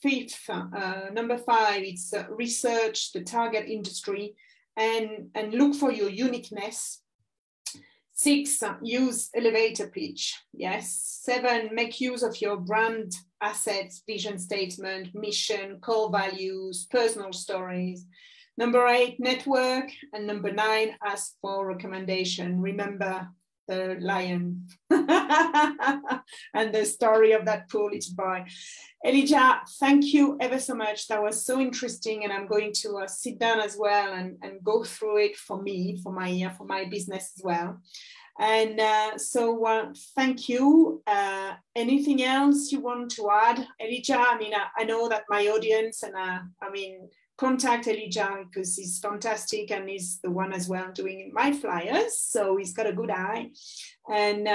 5th, number 5, it's research the target industry and look for your uniqueness. 6, use elevator pitch. Yes. 7, make use of your brand assets, vision statement, mission, core values, personal stories. Number 8, network. And number 9, ask for recommendation. Remember the lion and the story of that poor little boy. Elijah, thank you ever so much. That was so interesting, and I'm going to sit down as well and go through it for me, for my business as well. And so thank you. Anything else you want to add, Elijah? I mean, I know that my audience, and contact Elijah because he's fantastic and he's the one as well doing my flyers. So he's got a good eye. And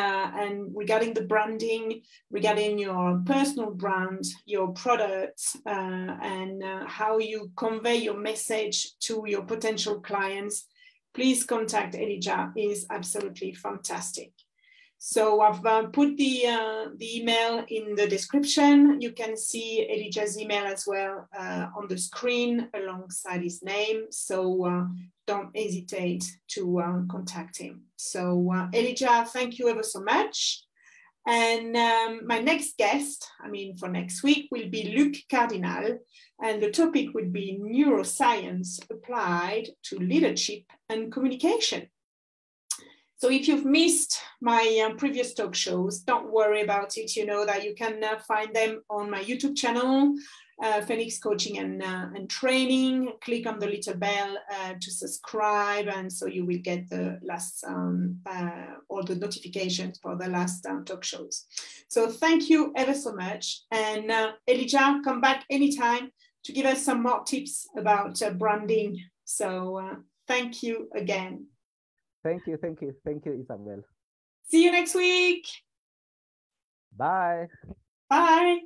regarding the branding, regarding your personal brand, your products, and how you convey your message to your potential clients, please contact Elijah. He's absolutely fantastic. So I've put the email in the description. You can see Elijah's email as well on the screen alongside his name. So don't hesitate to contact him. So Elijah, thank you ever so much. And my next guest, for next week, will be Luc Cardinal. And the topic would be neuroscience applied to leadership and communication. So if you've missed my previous talk shows, don't worry about it. You know that you can find them on my YouTube channel, Phoenix Coaching and Training. Click on the little bell to subscribe, and so you will get the last all the notifications for the last talk shows. So thank you ever so much, and Elijah, come back anytime to give us some more tips about branding So thank you again. Thank you, Isabelle. See you next week. Bye. Bye.